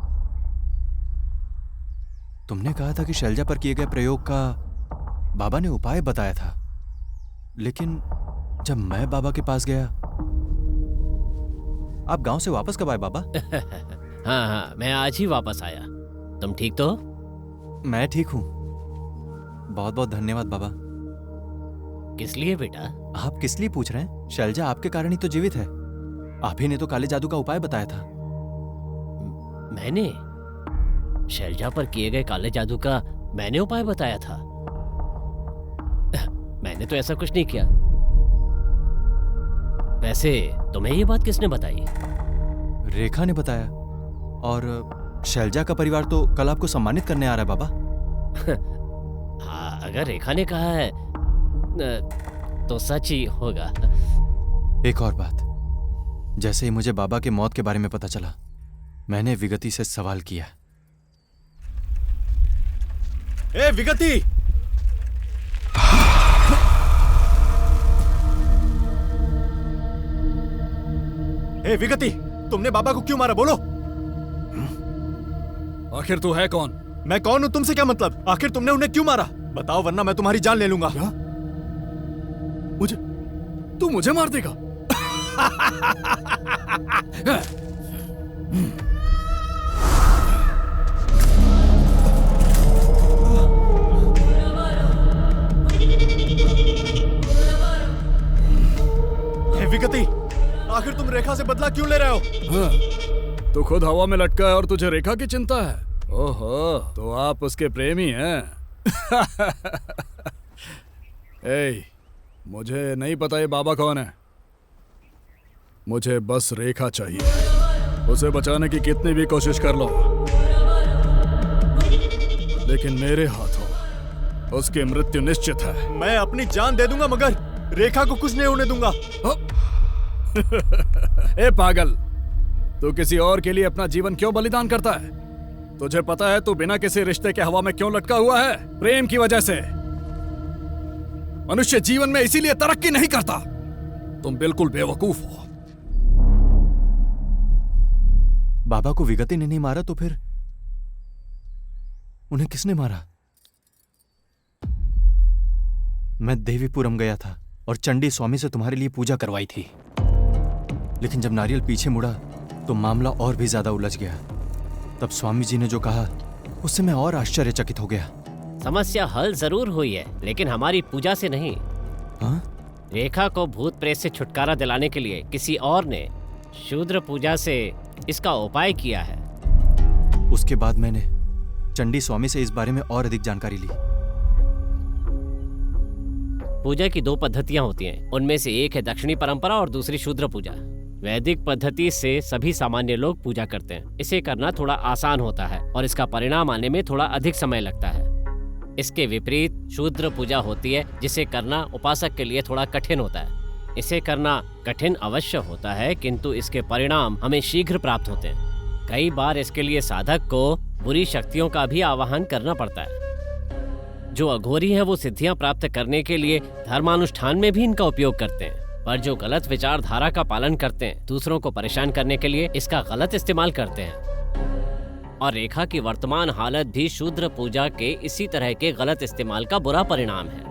तुमने कहा था कि शैलजा पर किए गए प्रयोग का बाबा ने उपाय बताया था, लेकिन जब मैं बाबा के पास गया। आप गांव से वापस कब आए बाबा? हाँ, मैं आज ही वापस आया। तुम ठीक तो? मैं ठीक हूं। बहुत बहुत धन्यवाद बाबा। किस लिए बेटा? आप किस लिए पूछ रहे हैं? शैलजा आपके कारण ही तो जीवित है। आप ही ने तो काले जादू का उपाय बताया था। मैंने? शैलजा पर किए गए काले जादू का मैंने उपाय बताया था? मैंने तो ऐसा कुछ नहीं किया। वैसे तुम्हें ये बात किसने बताई? रेखा ने बताया। और शैलजा का परिवार तो कल आपको सम्मानित करने आ रहा है बाबा। हाँ, अगर रेखा ने कहा है तो सच ही होगा। एक और बात, जैसे ही मुझे बाबा के मौत के बारे में पता चला, मैंने विगति से सवाल किया। ए विगति! ए विगति, तुमने बाबा को क्यों मारा? बोलो। आखिर तू है कौन? मैं कौन हूं तुमसे क्या मतलब? आखिर तुमने उन्हें क्यों मारा? बताओ, वरना मैं तुम्हारी जान ले लूंगा। क्या? तू मुझे मार देगा? विगति, आखिर तुम रेखा से बदला क्यों ले रहे हो? हाँ, तू खुद हवा में लटका है और तुझे रेखा की चिंता है? ओहो, तो आप उसके प्रेमी हैं? ए, मुझे नहीं पता ये बाबा कौन है। मुझे बस रेखा चाहिए। उसे बचाने की कितनी भी कोशिश कर लो, लेकिन मेरे हाथों उसकी मृत्यु निश्चित है। मैं अपनी जान दे दूंगा, मगर रेखा को कुछ नहीं होने दूंगा। ए पागल, तू किसी और के लिए अपना जीवन क्यों बलिदान करता है? तुझे पता है तू बिना किसी रिश्ते के हवा में क्यों लटका हुआ है? प्रेम की वजह से। मनुष्य जीवन में इसीलिए तरक्की नहीं करता। तुम बिल्कुल बेवकूफ हो। बाबा को विगति ने नहीं मारा तो फिर उन्हें किसने मारा? मैं देवीपुरम गया था और चंडी स्वामी से तुम्हारे लिए पूजा करवाई थी, लेकिन जब नारियल पीछे मुड़ा तो मामला और भी ज्यादा उलझ गया। तब स्वामी जी ने जो कहा उससे मैं और आश्चर्यचकित हो गया। समस्या हल जरूर हुई है, लेकिन हमारी पूजा से नहीं। हाँ? रेखा को भूत प्रेत से छुटकारा दिलाने के लिए किसी और ने शूद्र पूजा से इसका उपाय किया है। उसके बाद मैंने चंडी स्वामी से इस बारे में और अधिक जानकारी ली। पूजा की 2 पद्धतियां होती हैं। उनमें से एक है दक्षिणी परंपरा और दूसरी शूद्र पूजा। वैदिक पद्धति से सभी सामान्य लोग पूजा करते हैं। इसे करना थोड़ा आसान होता है और इसका परिणाम आने में थोड़ा अधिक समय लगता है। इसके विपरीत शूद्र पूजा होती है, जिसे करना उपासक के लिए थोड़ा कठिन होता है। इसे करना कठिन अवश्य होता है, किंतु इसके परिणाम हमें शीघ्र प्राप्त होते हैं। कई बार इसके लिए साधक को बुरी शक्तियों का भी आवाहन करना पड़ता है। जो अघोरी हैं वो सिद्धियां प्राप्त करने के लिए धर्मानुष्ठान में भी इनका उपयोग करते हैं, पर जो गलत विचारधारा का पालन करते हैं, दूसरों को परेशान करने के लिए इसका गलत इस्तेमाल करते हैं। और रेखा की वर्तमान हालत भी शूद्र पूजा के इसी तरह के गलत इस्तेमाल का बुरा परिणाम है।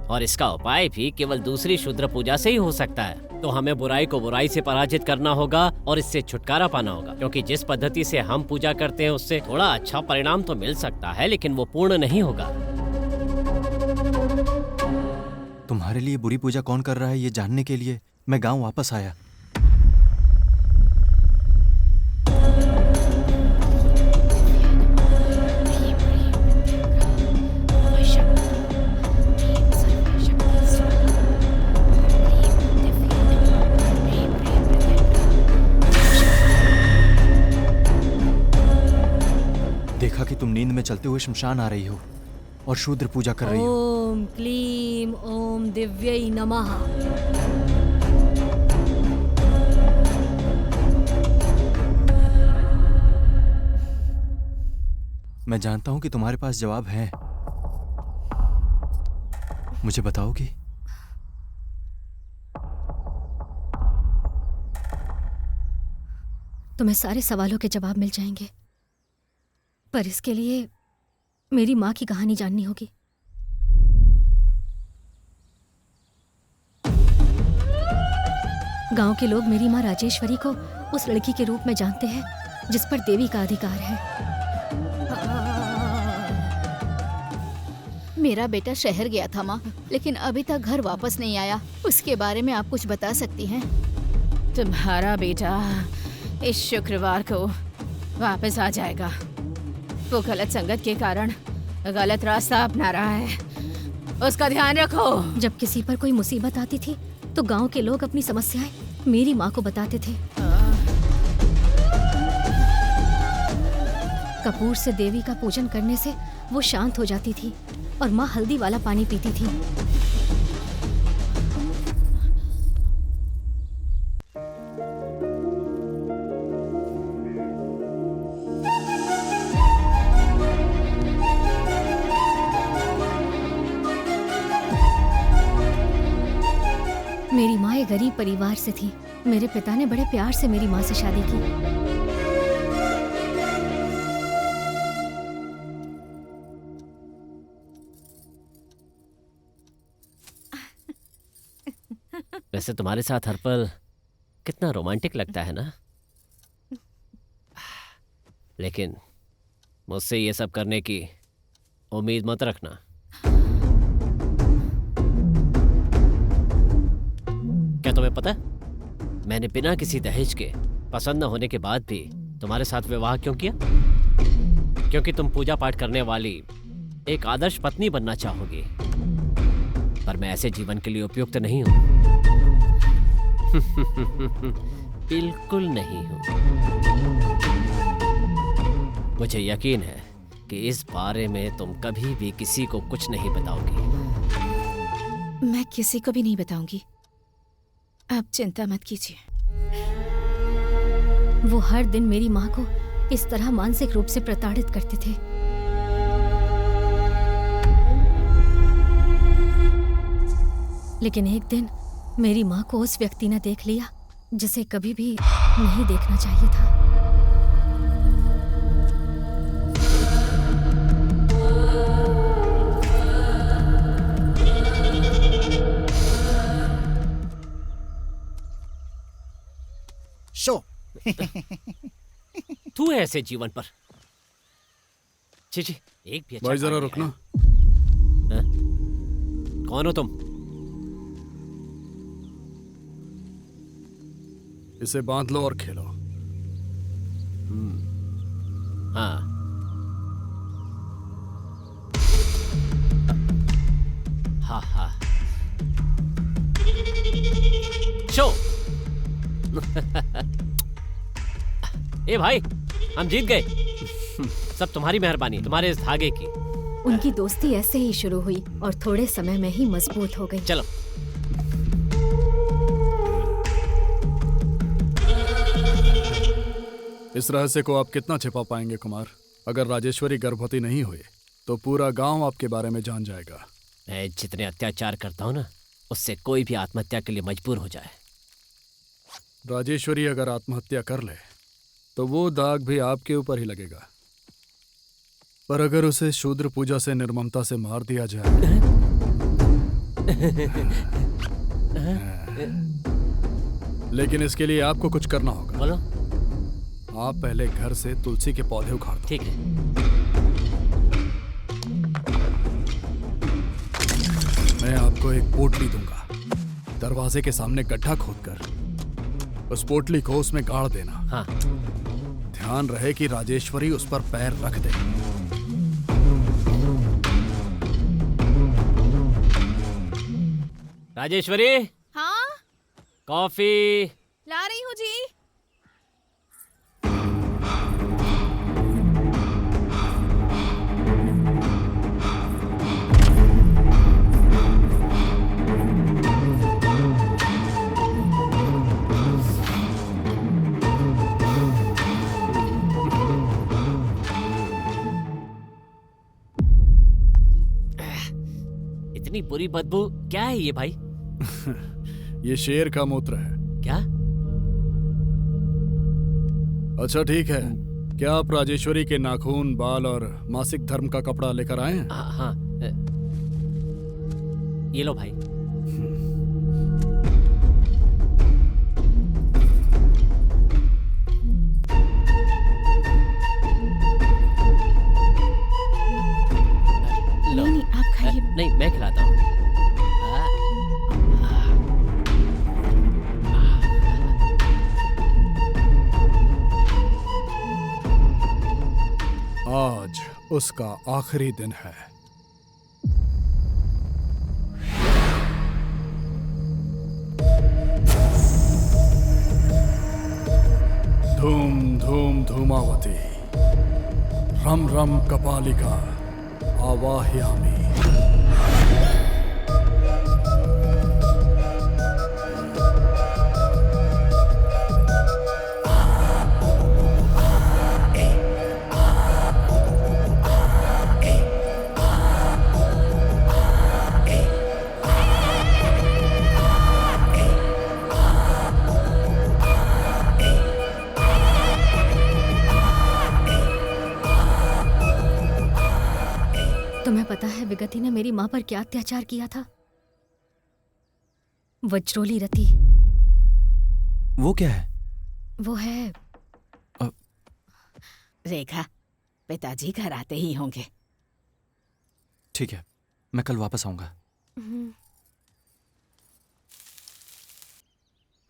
और इसका उपाय भी केवल दूसरी शूद्र पूजा से ही हो सकता है। तो हमें बुराई को बुराई से पराजित करना होगा और इससे छुटकारा पाना होगा, क्योंकि जिस पद्धति से हम पूजा करते हैं उससे थोड़ा अच्छा परिणाम तो मिल सकता है, लेकिन वो पूर्ण नहीं होगा। तुम्हारे लिए बुरी पूजा कौन कर रहा है ये जानने के लिए मैं गांव वापस आया। देखा कि तुम नींद में चलते हुए शमशान आ रही हो और शूद्र पूजा कर रही हो। ओम क्लीम ओम दिव्यै नमः। मैं जानता हूं कि तुम्हारे पास जवाब है। मुझे बताओगी? तुम्हें सारे सवालों के जवाब मिल जाएंगे, पर इसके लिए मेरी माँ की कहानी जाननी होगी। गांव के लोग मेरी माँ राजेश्वरी को उस लड़की के रूप में जानते हैं जिस पर देवी का अधिकार है। मेरा बेटा शहर गया था माँ, लेकिन अभी तक घर वापस नहीं आया। उसके बारे में आप कुछ बता सकती हैं? तुम्हारा बेटा इस शुक्रवार को वापस आ जाएगा। वो गलत संगत के कारण गलत रास्ता अपना रहा है, उसका ध्यान रखो। जब किसी पर कोई मुसीबत आती थी तो गांव के लोग अपनी समस्याएं मेरी माँ को बताते थे। कपूर से देवी का पूजन करने से वो शांत हो जाती थी और माँ हल्दी वाला पानी पीती थी। आय गरीब परिवार से थी। मेरे पिता ने बड़े प्यार से मेरी माँ से शादी की। वैसे तुम्हारे साथ हर पल कितना रोमांटिक लगता है ना, लेकिन मुझसे ये सब करने की उम्मीद मत रखना। क्या तुम्हें पता मैंने बिना किसी दहेज के, पसंद न होने के बाद भी तुम्हारे साथ विवाह क्यों किया? क्योंकि तुम पूजा पाठ करने वाली एक आदर्श पत्नी बनना चाहोगी, पर मैं ऐसे जीवन के लिए उपयुक्त नहीं हूं। बिल्कुल नहीं हूं। मुझे यकीन है कि इस बारे में तुम कभी भी किसी को कुछ नहीं बताओगी। मैं किसी को भी नहीं बताऊंगी, आप चिंता मत कीजिए। वो हर दिन मेरी माँ को इस तरह मानसिक रूप से प्रताड़ित करते थे। लेकिन एक दिन मेरी माँ को उस व्यक्ति ने देख लिया जिसे कभी भी नहीं देखना चाहिए था। शो तू है ऐसे जीवन पर। जी एक भी अच्छा भाई जरा काम रुकना। नहीं है। कौन हो तुम? इसे बांध लो और खेलो। हाँ, हाँ हाँ। शो। ए भाई, हम जीत गए। सब तुम्हारी मेहरबानी, तुम्हारे इस धागे की। उनकी दोस्ती ऐसे ही शुरू हुई और थोड़े समय में ही मजबूत हो गई। चलो। इस रहस्य को आप कितना छिपा पाएंगे कुमार? अगर राजेश्वरी गर्भवती नहीं हुई तो पूरा गांव आपके बारे में जान जाएगा। मैं जितने अत्याचार करता हूँ ना, उससे कोई भी आत्महत्या के लिए मजबूर हो जाए। राजेश्वरी अगर आत्महत्या कर ले तो वो दाग भी आपके ऊपर ही लगेगा, पर अगर उसे शूद्र पूजा से निर्ममता से मार दिया जाए लेकिन इसके लिए आपको कुछ करना होगा। बोलो। आप पहले घर से तुलसी के पौधे उखाड़ दो। ठीक है। मैं आपको एक पोटली दूंगा। दरवाजे के सामने गड्ढा खोदकर उस पोटली को उसमें गाड़ देना। हाँ। ध्यान रहे कि राजेश्वरी उस पर पैर रख दे। राजेश्वरी। हाँ, कॉफी। ला रही हूँ जी। इतनी बुरी बदबू क्या है ये भाई? ये शेर का मूत्र है। क्या? अच्छा ठीक है, क्या आप राजेश्वरी के नाखून, बाल और मासिक धर्म का कपड़ा लेकर आए हैं? हाँ। ये लो भाई। लो। नहीं आप खाइए। नहीं, मैं खिलाता हूँ। आज उसका आखिरी दिन है। धूम धूम धूमावती, रम रम कपालिका, आवाहयामि। तुम्हें पता है विगति ने मेरी माँ पर क्या अत्याचार किया था? वज्रोली रति। वो क्या है? वो है रेखा, पिताजी घर आते ही होंगे। ठीक है, मैं कल वापस आऊंगा।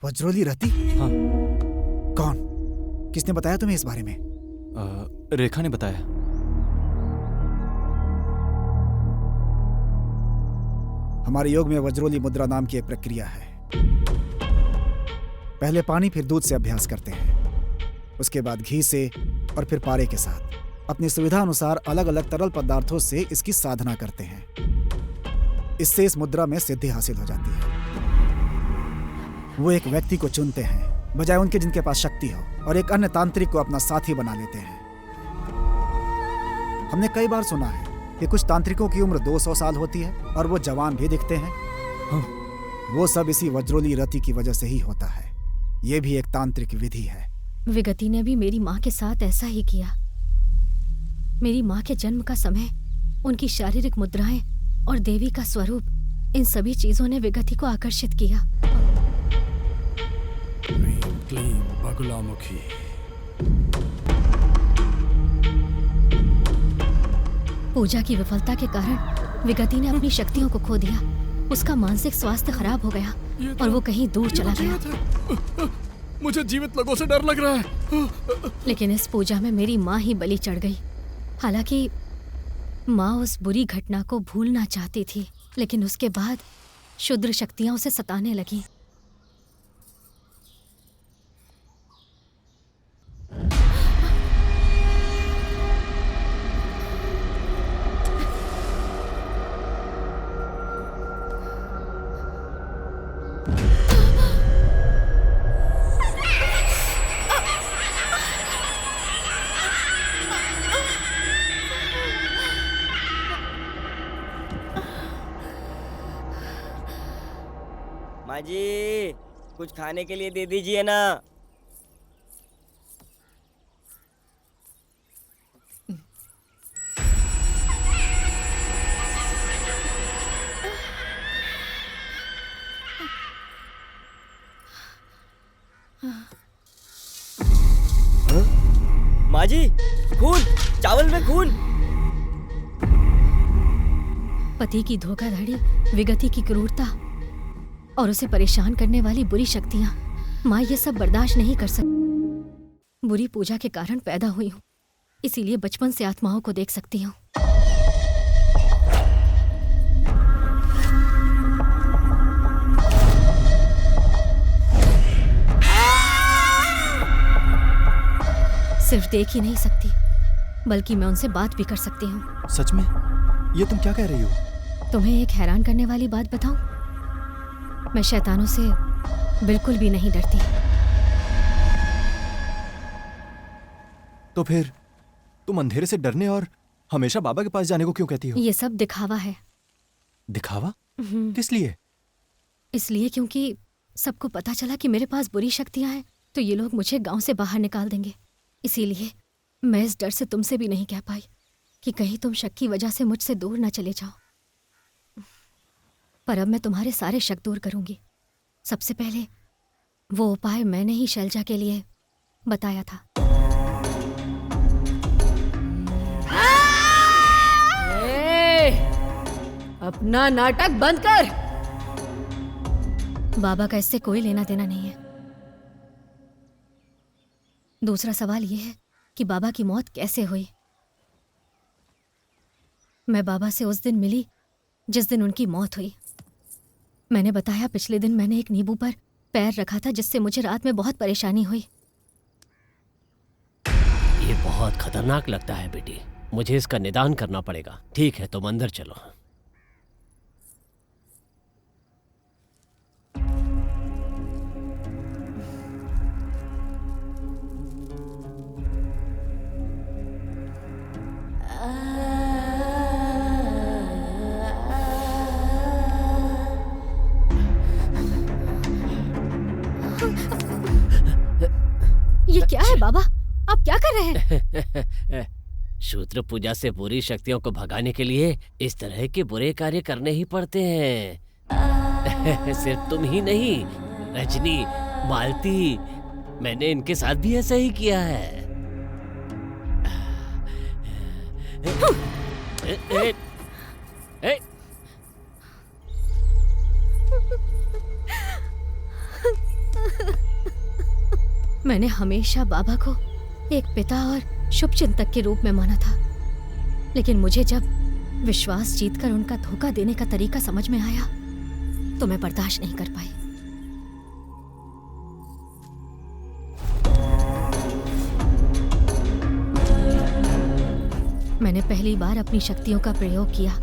वज्रोली रति? हाँ। कौन? किसने बताया तुम्हें इस बारे में? रेखा ने बताया। हमारे योग में वज्रोली मुद्रा नाम की एक प्रक्रिया है। पहले पानी फिर दूध से अभ्यास करते हैं, उसके बाद घी से और फिर पारे के साथ अपनी सुविधा अनुसार अलग अलग तरल पदार्थों से इसकी साधना करते हैं। इससे इस मुद्रा में सिद्धि हासिल हो जाती है। वो एक व्यक्ति को चुनते हैं बजाय उनके जिनके पास शक्ति हो, और एक अन्य तांत्रिक को अपना साथी बना लेते हैं। हमने कई बार सुना है कि कुछ तांत्रिकों की उम्र 200 साल होती है और वो जवान भी दिखते हैं। हाँ। वो सब इसी वज्रोली रति की वजह से ही होता है। ये भी एक तांत्रिक विधि है। विगति ने भी मेरी माँ के साथ ऐसा ही किया। मेरी माँ के जन्म का समय, उनकी शारीरिक मुद्राएं और देवी का स्वरूप, इन सभी चीजों ने विगति को आकर्षित किया। क्लीं बगुलामुखी। पूजा की विफलता के कारण विगति ने अपनी शक्तियों को खो दिया। उसका मानसिक स्वास्थ्य खराब हो गया और वो कहीं दूर चला गया। मुझे जीवित लोगों से डर लग रहा है। लेकिन इस पूजा में मेरी माँ ही बलि चढ़ गई। हालांकि माँ उस बुरी घटना को भूलना चाहती थी, लेकिन उसके बाद क्षुद्र शक्तियां उसे सताने लगी। माँ जी, कुछ खाने के लिए दे दीजिए ना। माँ जी, खून, चावल में खून। पति की धोखाधड़ी, विगति की क्रूरता और उसे परेशान करने वाली बुरी शक्तियां, माँ ये सब बर्दाश्त नहीं कर सकती। बुरी पूजा के कारण पैदा हुई हूँ, इसीलिए बचपन से आत्माओं को देख सकती हूँ। सिर्फ देख ही नहीं सकती, बल्कि मैं उनसे बात भी कर सकती हूँ। सच में? ये तुम क्या कह रही हो? तुम्हें एक हैरान करने वाली बात बताऊं? मैं शैतानों से बिल्कुल भी नहीं डरती। तो फिर तुम अंधेरे से डरने और हमेशा बाबा के पास जाने को क्यों कहती हो? ये सब दिखावा है। दिखावा? किस लिए? इसलिए क्योंकि सबको पता चला कि मेरे पास बुरी शक्तियां हैं, तो ये लोग मुझे गांव से बाहर निकाल देंगे। इसीलिए मैं इस डर से तुमसे भी नहीं कह पाई कि कहीं तुम शक की वजह से मुझसे दूर न चले जाओ। पर अब मैं तुम्हारे सारे शक दूर करूंगी। सबसे पहले वो उपाय मैंने ही शैलजा के लिए बताया था। अपना नाटक बंद कर। बाबा का इससे कोई लेना देना नहीं है। दूसरा सवाल यह है कि बाबा की मौत कैसे हुई। मैं बाबा से उस दिन मिली जिस दिन उनकी मौत हुई। मैंने बताया पिछले दिन मैंने एक नींबू पर पैर रखा था, जिससे मुझे रात में बहुत परेशानी हुई। ये बहुत खतरनाक लगता है बेटी, मुझे इसका निदान करना पड़ेगा। ठीक है, तुम अंदर चलो। ये क्या है बाबा? आप क्या कर रहे हैं? शूद्र पूजा से बुरी शक्तियों को भगाने के लिए इस तरह के बुरे कार्य करने ही पड़ते हैं। सिर्फ तुम ही नहीं, रजनी, मालती, मैंने इनके साथ भी ऐसा ही किया है। मैंने हमेशा बाबा को एक पिता और शुभचिंतक के रूप में माना था, लेकिन मुझे जब विश्वास जीतकर उनका धोखा देने का तरीका समझ में आया तो मैं बर्दाश्त नहीं कर पाई। मैंने पहली बार अपनी शक्तियों का प्रयोग किया,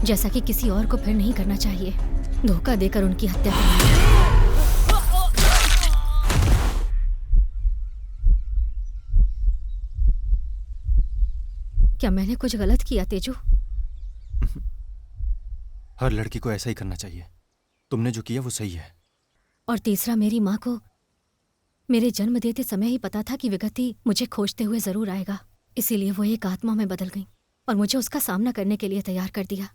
जैसा कि किसी और को फिर नहीं करना चाहिए, धोखा देकर उनकी हत्या करना। क्या मैंने कुछ गलत किया तेजू? हर लड़की को ऐसा ही करना चाहिए। तुमने जो किया वो सही है। और तीसरा, मेरी माँ को मेरे जन्म देते समय ही पता था कि विगति मुझे खोजते हुए जरूर आएगा, इसीलिए वो एक आत्मा में बदल गई और मुझे उसका सामना करने के लिए तैयार कर दिया।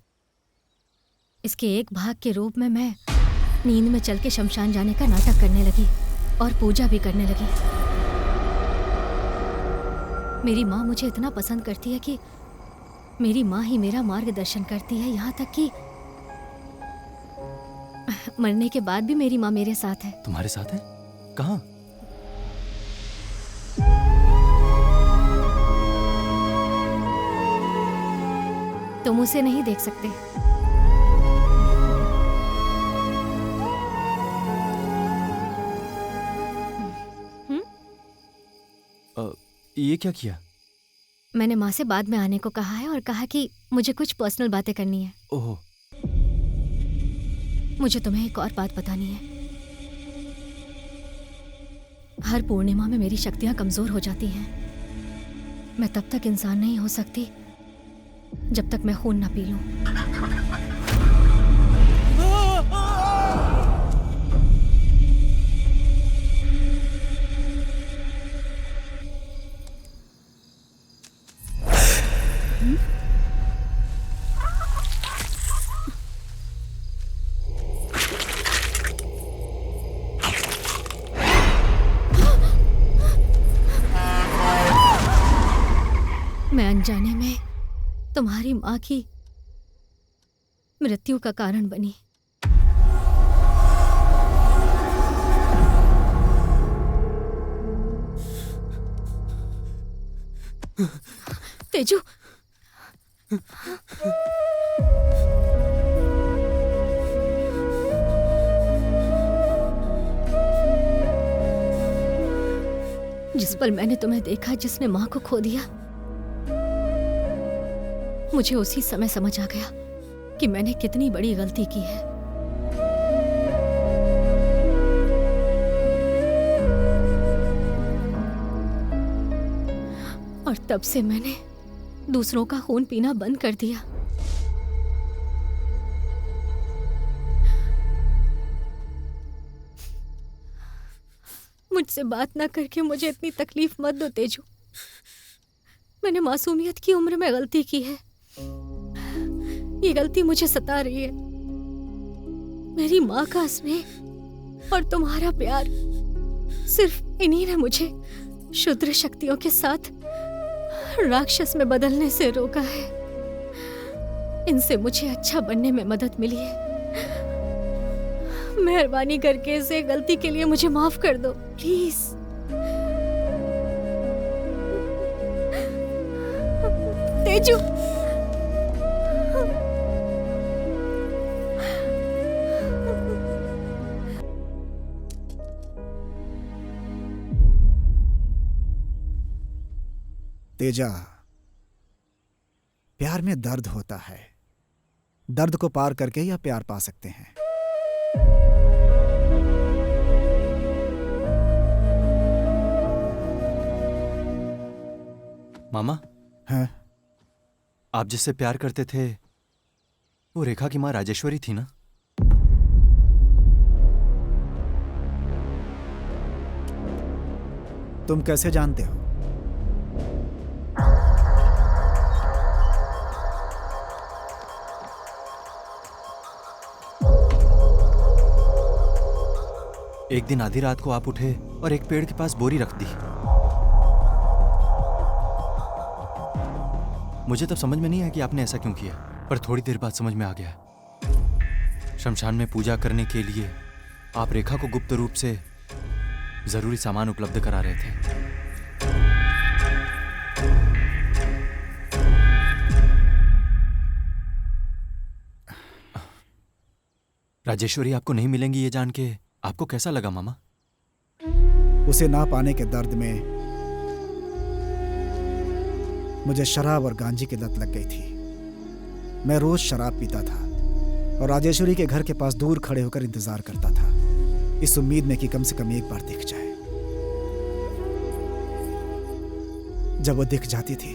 इसके एक भाग के रूप में मैं नींद में चल के शमशान जाने का नाटक करने लगी और पूजा भी करने लगी। मेरी माँ मुझे इतना पसंद करती है कि मेरी माँ ही मेरा मार्गदर्शन करती है, यहाँ तक कि मरने के बाद भी मेरी माँ मेरे साथ है। तुम्हारे साथ है? कहाँ? तुम उसे नहीं देख सकते। ये क्या किया? मैंने माँ से बाद में आने को कहा है और कहा कि मुझे कुछ पर्सनल बातें करनी है। ओह। मुझे तुम्हें एक और बात बतानी है। हर पूर्णिमा में मेरी शक्तियां कमजोर हो जाती हैं। मैं तब तक इंसान नहीं हो सकती जब तक मैं खून ना पी लूं। मैं अनजाने में तुम्हारी माँ की मृत्यु का कारण बनी। तेजू, जिस पल मैंने तुम्हें देखा जिसने माँ को खो दिया, मुझे उसी समय समझ आ गया कि मैंने कितनी बड़ी गलती की है। और तब से मैंने दूसरों का खून पीना बंद कर दिया। मुझसे बात ना करके मुझे इतनी तकलीफ मत दो तेजू। मैंने मासूमियत की उम्र में गलती की है। ये गलती मुझे सता रही है। मेरी माँ का स्नेह और तुम्हारा प्यार, सिर्फ इन्हीं ने मुझे क्षुद्र शक्तियों के साथ राक्षस में बदलने से रोका है। इनसे मुझे अच्छा बनने में मदद मिली है। मेहरबानी करके इसे गलती के लिए मुझे माफ कर दो, प्लीज। तेजू, तेजा, प्यार में दर्द होता है। दर्द को पार करके ही आप प्यार पा सकते हैं। मामा, हैं? आप जिससे प्यार करते थे वो रेखा की माँ राजेश्वरी थी ना? तुम कैसे जानते हो? एक दिन आधी रात को आप उठे और एक पेड़ के पास बोरी रख दी। मुझे तब समझ में नहीं आया कि आपने ऐसा क्यों किया, पर थोड़ी देर बाद समझ में आ गया। शमशान में पूजा करने के लिए आप रेखा को गुप्त रूप से जरूरी सामान उपलब्ध करा रहे थे। राजेश्वरी आपको नहीं मिलेंगी ये जान के आपको कैसा लगा मामा? उसे ना पाने के दर्द में मुझे शराब और गांजे की लत लग गई थी। मैं रोज शराब पीता था और राजेश्वरी के घर के पास दूर खड़े होकर इंतजार करता था, इस उम्मीद में कि कम से कम एक बार दिख जाए। जब वो दिख जाती थी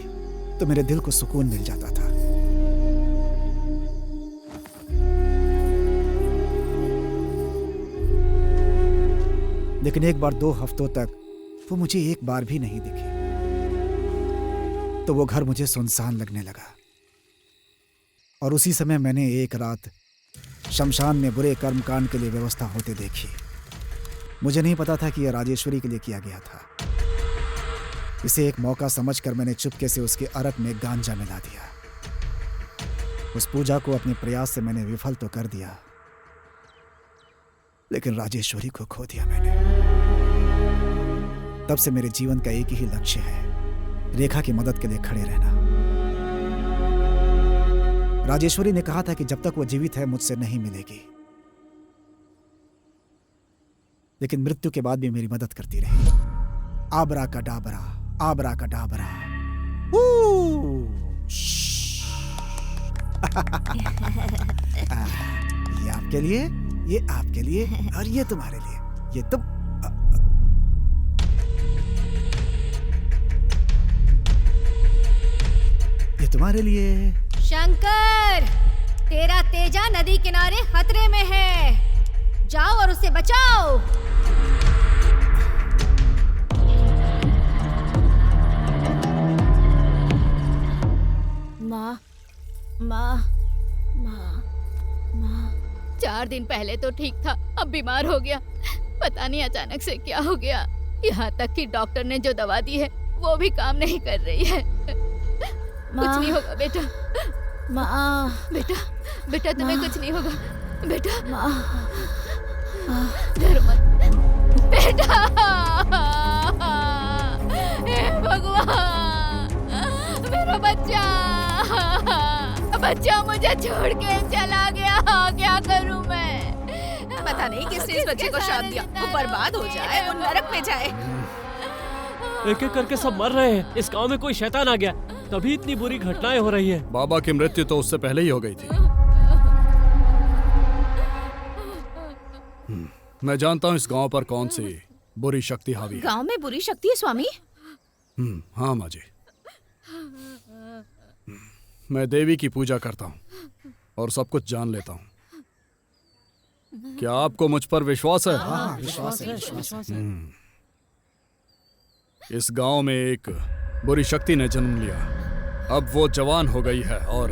तो मेरे दिल को सुकून मिल जाता था। लेकिन एक बार 2 हफ्तों तक वो मुझे एक बार भी नहीं दिखी, तो वो घर मुझे सुनसान लगने लगा। और उसी समय मैंने एक रात शमशान में बुरे कर्मकांड के लिए व्यवस्था होते देखी। मुझे नहीं पता था कि यह राजेश्वरी के लिए किया गया था। इसे एक मौका समझकर मैंने चुपके से उसके अरक में गांजा मिला दिया। उस पूजा को अपने प्रयास से मैंने विफल तो कर दिया, लेकिन राजेश्वरी को खो दिया मैंने। तब से मेरे जीवन का एक ही लक्ष्य है, रेखा की मदद के लिए खड़े रहना। राजेश्वरी ने कहा था कि जब तक वो जीवित है मुझसे नहीं मिलेगी, लेकिन मृत्यु के बाद भी मेरी मदद करती रही। आबरा का डाबरा, आबरा का डाबरा। ये आपके लिए, ये आपके लिए और ये तुम्हारे लिए। ये तुम ये तुम्हारे लिए। शंकर, तेरा तेजा नदी किनारे खतरे में है, जाओ और उसे बचाओ। माँ, माँ, माँ, माँ। 4 दिन पहले तो ठीक था, अब बीमार हो गया। पता नहीं अचानक से क्या हो गया। यहाँ तक कि डॉक्टर ने जो दवा दी है वो भी काम नहीं कर रही है। कुछ नहीं होगा बेटा। माँ, बेटा तुम्हें कुछ नहीं होगा बेटा। माँ, डरो मत बेटा। हे भगवान, मेरा बच्चा मुझे छोड़ के चला गया। क्या करूं मैं? पता नहीं किसने इस बच्चे को श्राप दिया। वो बर्बाद हो जाए, वो नरक में जाए। एक एक करके सब मर रहे हैं। इस गांव में कोई शैतान आ गया, तभी इतनी बुरी घटनाएं हो रही है। बाबा की मृत्यु तो उससे पहले ही हो गई थी। मैं जानता हूँ इस गांव पर कौन सी बुरी शक्ति हावी है। गांव में बुरी शक्ति है स्वामी? हाँ माँ जी, मैं देवी की पूजा करता हूँ और सब कुछ जान लेता हूँ। क्या आपको मुझ पर विश्वास है? हाँ, विश्वास है। इस गांव में एक बुरी शक्ति ने जन्म लिया। अब वो जवान हो गई है और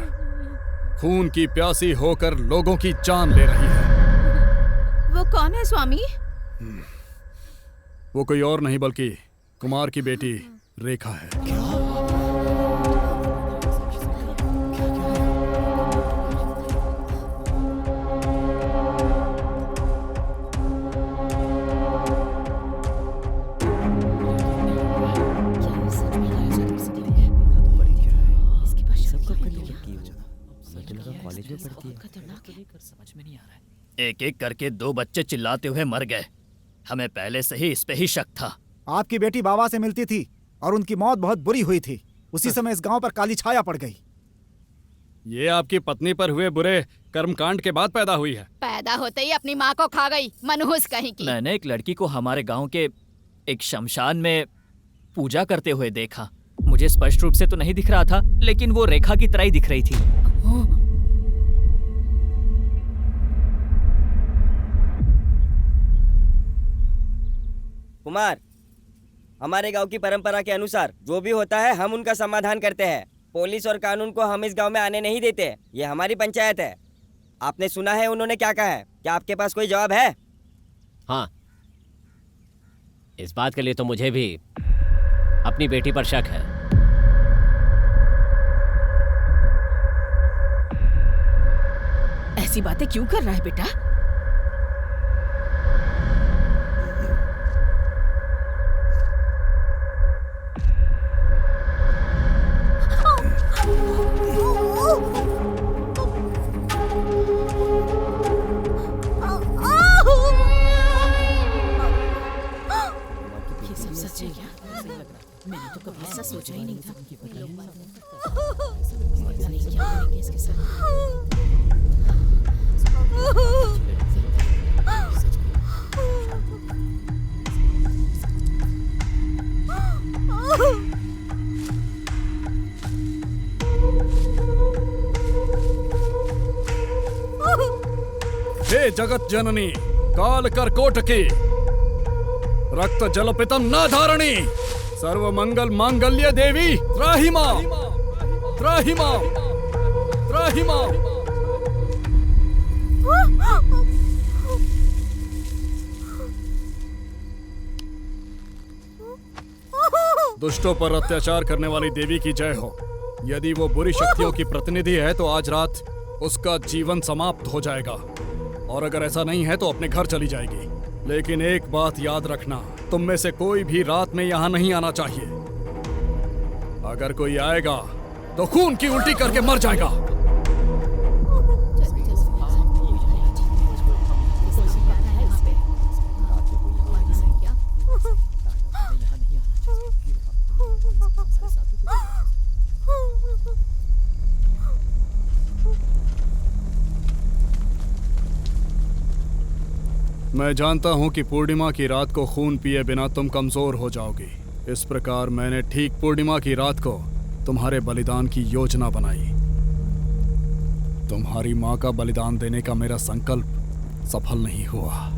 खून की प्यासी होकर लोगों की जान ले रही है। वो कौन है स्वामी? वो कोई और नहीं बल्कि कुमार की बेटी रेखा है। एक एक करके 2 बच्चे चिल्लाते हुए मर गए। हमें पहले से ही इस पे ही शक था। आपकी बेटी बाबा से मिलती थी और उनकी मौत बहुत बुरी हुई थी। उसी समय इस गांव पर काली छाया पड़ गई। ये आपकी पत्नी पर हुए बुरे कर्मकांड के बाद पैदा हुई है। पैदा होते ही अपनी माँ को खा गई, मनहूस कहीं की। मैंने एक लड़की को हमारे गांव के एक शमशान में पूजा करते हुए देखा। मुझे स्पष्ट रूप से तो नहीं दिख रहा था, लेकिन वो रेखा की तरह ही दिख रही थी। कुमार, हमारे गांव की परंपरा के अनुसार जो भी होता है हम उनका समाधान करते हैं। पुलिस और कानून को हम इस गांव में आने नहीं देते। ये हमारी पंचायत है। आपने सुना है उन्होंने क्या कहा है? क्या आपके पास कोई जवाब है? हाँ, इस बात के लिए तो मुझे भी अपनी बेटी पर शक है। ऐसी बातें क्यों कर रहा है बेटा? ये सब सच है क्या? मैंने तो कभी ऐसा सोचा ही नहीं था। पता नहीं क्या करेंगे इसके साथ। हे जगत जननी काल कर्कोटकी रक्त जलपितम न धारणी सर्व मंगल मांगल्य देवी त्राहि मां त्राहि मां त्राहि मां। दुष्टों पर अत्याचार करने वाली देवी की जय हो। यदि वो बुरी शक्तियों की प्रतिनिधि है तो आज रात उसका जीवन समाप्त हो जाएगा, और अगर ऐसा नहीं है तो अपने घर चली जाएगी। लेकिन एक बात याद रखना, तुम में से कोई भी रात में यहाँ नहीं आना चाहिए। अगर कोई आएगा तो खून की उल्टी करके मर जाएगा। मैं जानता हूं कि पूर्णिमा की रात को खून पिए बिना तुम कमजोर हो जाओगी। इस प्रकार मैंने ठीक पूर्णिमा की रात को तुम्हारे बलिदान की योजना बनाई। तुम्हारी मां का बलिदान देने का मेरा संकल्प सफल नहीं हुआ।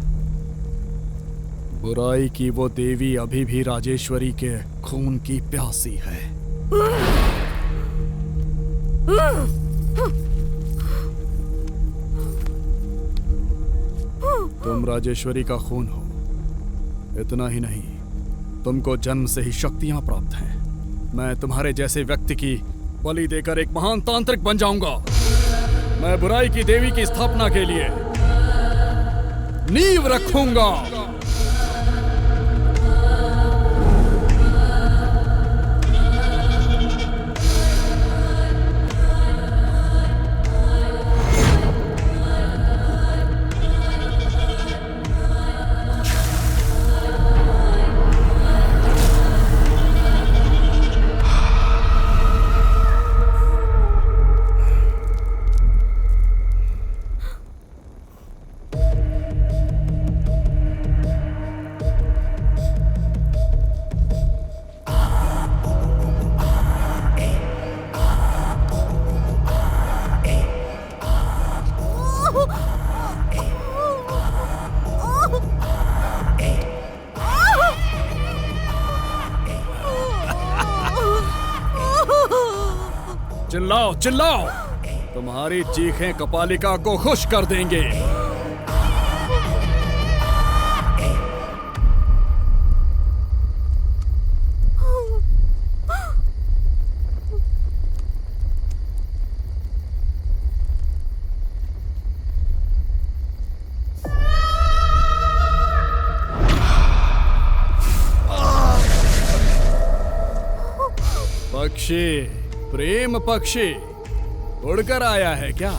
बुराई की वो देवी अभी भी राजेश्वरी के खून की प्यासी है। तुम राजेश्वरी का खून हो। इतना ही नहीं, तुमको जन्म से ही शक्तियां प्राप्त हैं। मैं तुम्हारे जैसे व्यक्ति की बलि देकर एक महान तांत्रिक बन जाऊंगा। मैं बुराई की देवी की स्थापना के लिए नींव रखूंगा। चिल्लाओ चिल्लाओ, तुम्हारी चीखें कपालिका को खुश कर देंगे। पक्षी, प्रेम पक्षी उड़कर आया है क्या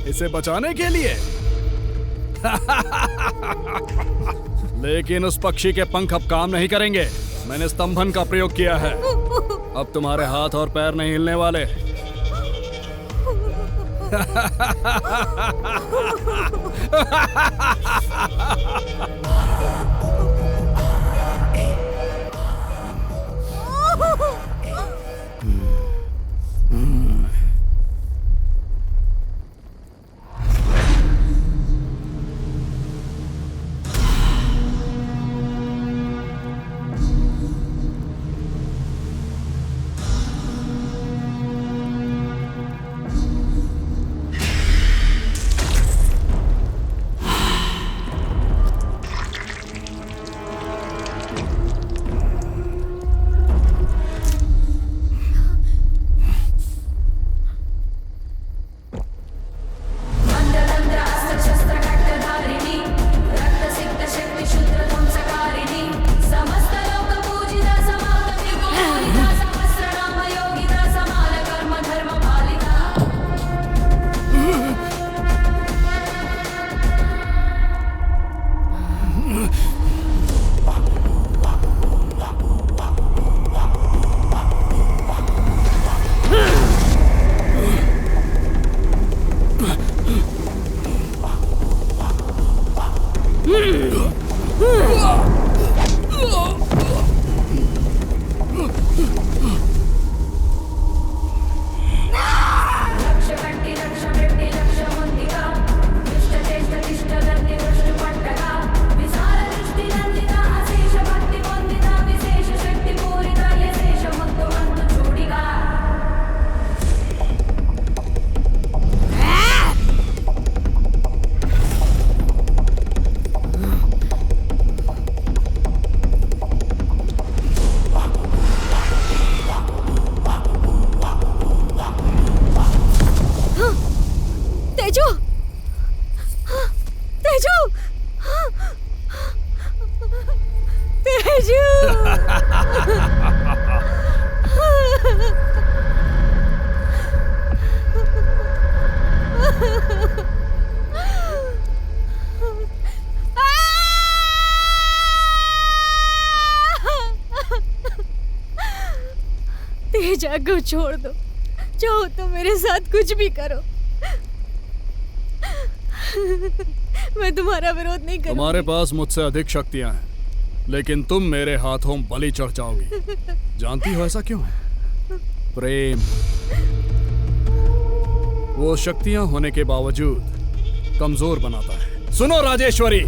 इसे बचाने के लिए? लेकिन उस पक्षी के पंख अब काम नहीं करेंगे। मैंने स्तंभन का प्रयोग किया है। अब तुम्हारे हाथ और पैर नहीं हिलने वाले। तेजू, तेजू, तेजू। तेजा को छोड़ दो, चाहो तो मेरे साथ कुछ भी करो। मैं तुम्हारा विरोध नहीं करूंगी। तुम्हारे पास मुझसे अधिक शक्तियां हैं, लेकिन तुम मेरे हाथों बलि चढ़ जाओगी। जानती हो ऐसा क्यों है? प्रेम। वो शक्तियां होने के बावजूद कमजोर बनाता है। सुनो राजेश्वरी,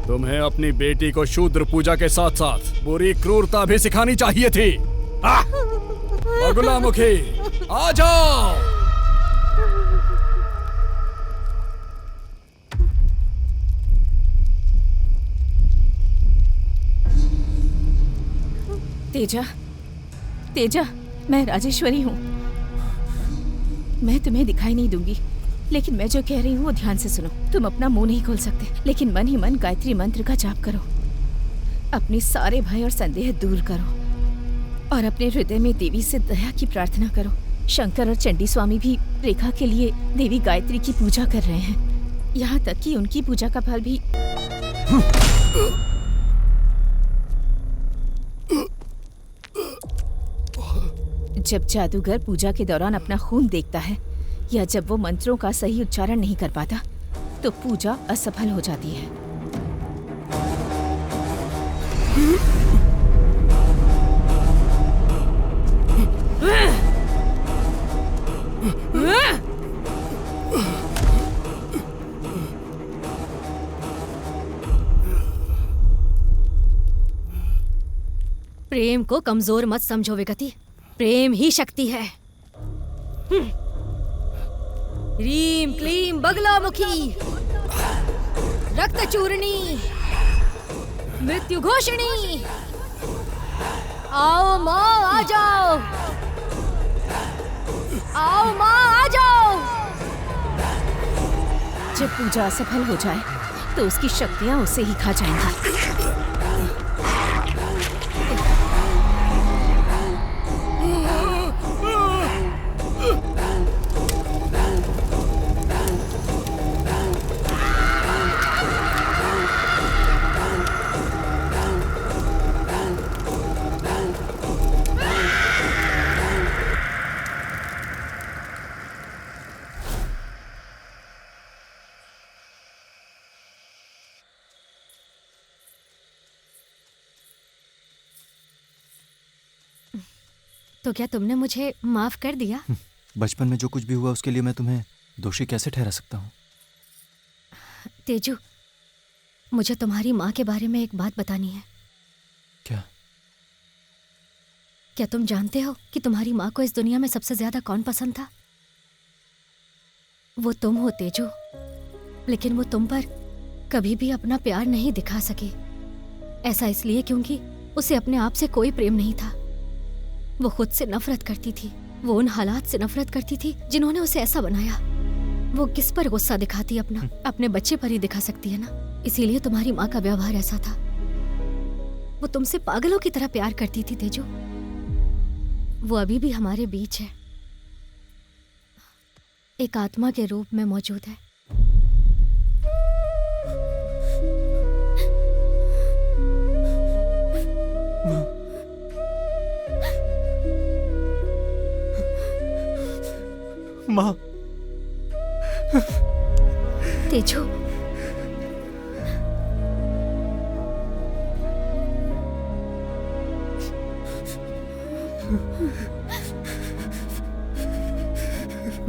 तुम्हें अपनी बेटी को शूद्र पूजा के साथ साथ बुरी क्रूरता भी सिखानी चाहिए थी। बगुलामुखी, आ जाओ। तेजा, तेजा, मैं राजेश्वरी हूँ। मैं तुम्हें दिखाई नहीं दूंगी, लेकिन मैं जो कह रही हूँ वो ध्यान से सुनो। तुम अपना मुंह नहीं खोल सकते, लेकिन मन ही मन गायत्री मंत्र का जाप करो। अपने सारे भय और संदेह दूर करो और अपने हृदय में देवी से दया की प्रार्थना करो। शंकर और चंडी स्वामी भी रेखा के लिए देवी गायत्री की पूजा कर रहे हैं। यहाँ तक कि उनकी पूजा का फल भी जब जादूगर पूजा के दौरान अपना खून देखता है या जब वो मंत्रों का सही उच्चारण नहीं कर पाता, तो पूजा असफल हो जाती है। प्रेम को कमजोर मत समझो विगति, प्रेम ही शक्ति है। ह्रीम क्लीम बगलामुखी, रक्त चूर्णी, मृत्यु घोषणी। आओ माँ आ जाओ, आओ माँ आ जाओ। जब पूजा असफल हो जाए तो उसकी शक्तियाँ उसे ही खा जाएंगी। तो क्या तुमने मुझे माफ कर दिया? बचपन में जो कुछ भी हुआ उसके लिए मैं तुम्हें दोषी कैसे ठहरा सकता हूँ? तेजू, मुझे तुम्हारी माँ के बारे में एक बात बतानी है। क्या तुम जानते हो कि तुम्हारी माँ को इस दुनिया में सबसे ज्यादा कौन पसंद था? वो तुम हो तेजू, लेकिन वो तुम पर कभी भी अपना प्यार नहीं दिखा सके। ऐसा इसलिए क्योंकि उसे अपने आप से कोई प्रेम नहीं था। वो खुद से नफरत करती थी, वो उन हालात से नफरत करती थी जिन्होंने उसे ऐसा बनाया। वो किस पर गुस्सा दिखाती अपने बच्चे पर ही दिखा सकती है ना। इसीलिए तुम्हारी माँ का व्यवहार ऐसा था। वो तुमसे पागलों की तरह प्यार करती थी तेजू। वो अभी भी हमारे बीच है, एक आत्मा के रूप में मौजूद है। माँ। तेजू,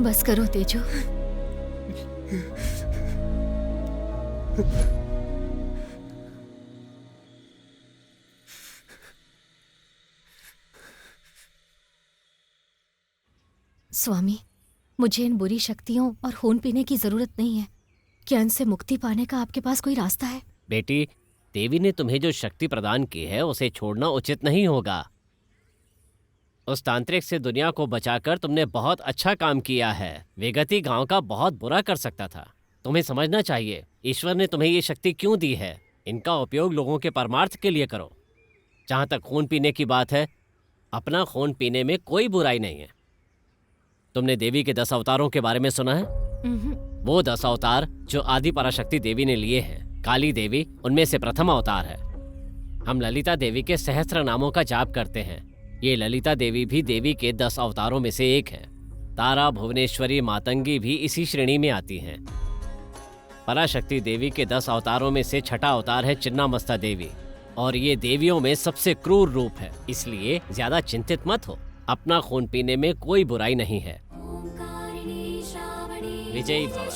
बस करो तेजू। स्वामी, मुझे इन बुरी शक्तियों और खून पीने की जरूरत नहीं है। क्या इनसे मुक्ति पाने का आपके पास कोई रास्ता है? बेटी, देवी ने तुम्हें जो शक्ति प्रदान की है उसे छोड़ना उचित नहीं होगा। उस तांत्रिक से दुनिया को बचाकर तुमने बहुत अच्छा काम किया है। वेगति गांव का बहुत बुरा कर सकता था। तुम्हें समझना चाहिए ईश्वर ने तुम्हें ये शक्ति क्यों दी है। इनका उपयोग लोगों के परमार्थ के लिए करो। जहां तक खून पीने की बात है, अपना खून पीने में कोई बुराई नहीं है। तुमने देवी के 10 अवतारों के बारे में सुना है? वो 10 अवतार जो आदि पराशक्ति देवी ने लिए हैं। काली देवी उनमें से प्रथम अवतार है। हम ललिता देवी के सहस्त्र नामों का जाप करते हैं। ये ललिता देवी भी देवी के 10 अवतारों में से एक है। तारा, भुवनेश्वरी, मातंगी भी इसी श्रेणी में आती हैं। पराशक्ति देवी के 10 अवतारों में से छठा अवतार है चिन्नामस्ता देवी, और ये देवियों में सबसे क्रूर रूप है। इसलिए ज्यादा चिंतित मत हो। अपना खून पीने में कोई बुराई नहीं है। विजयी भव।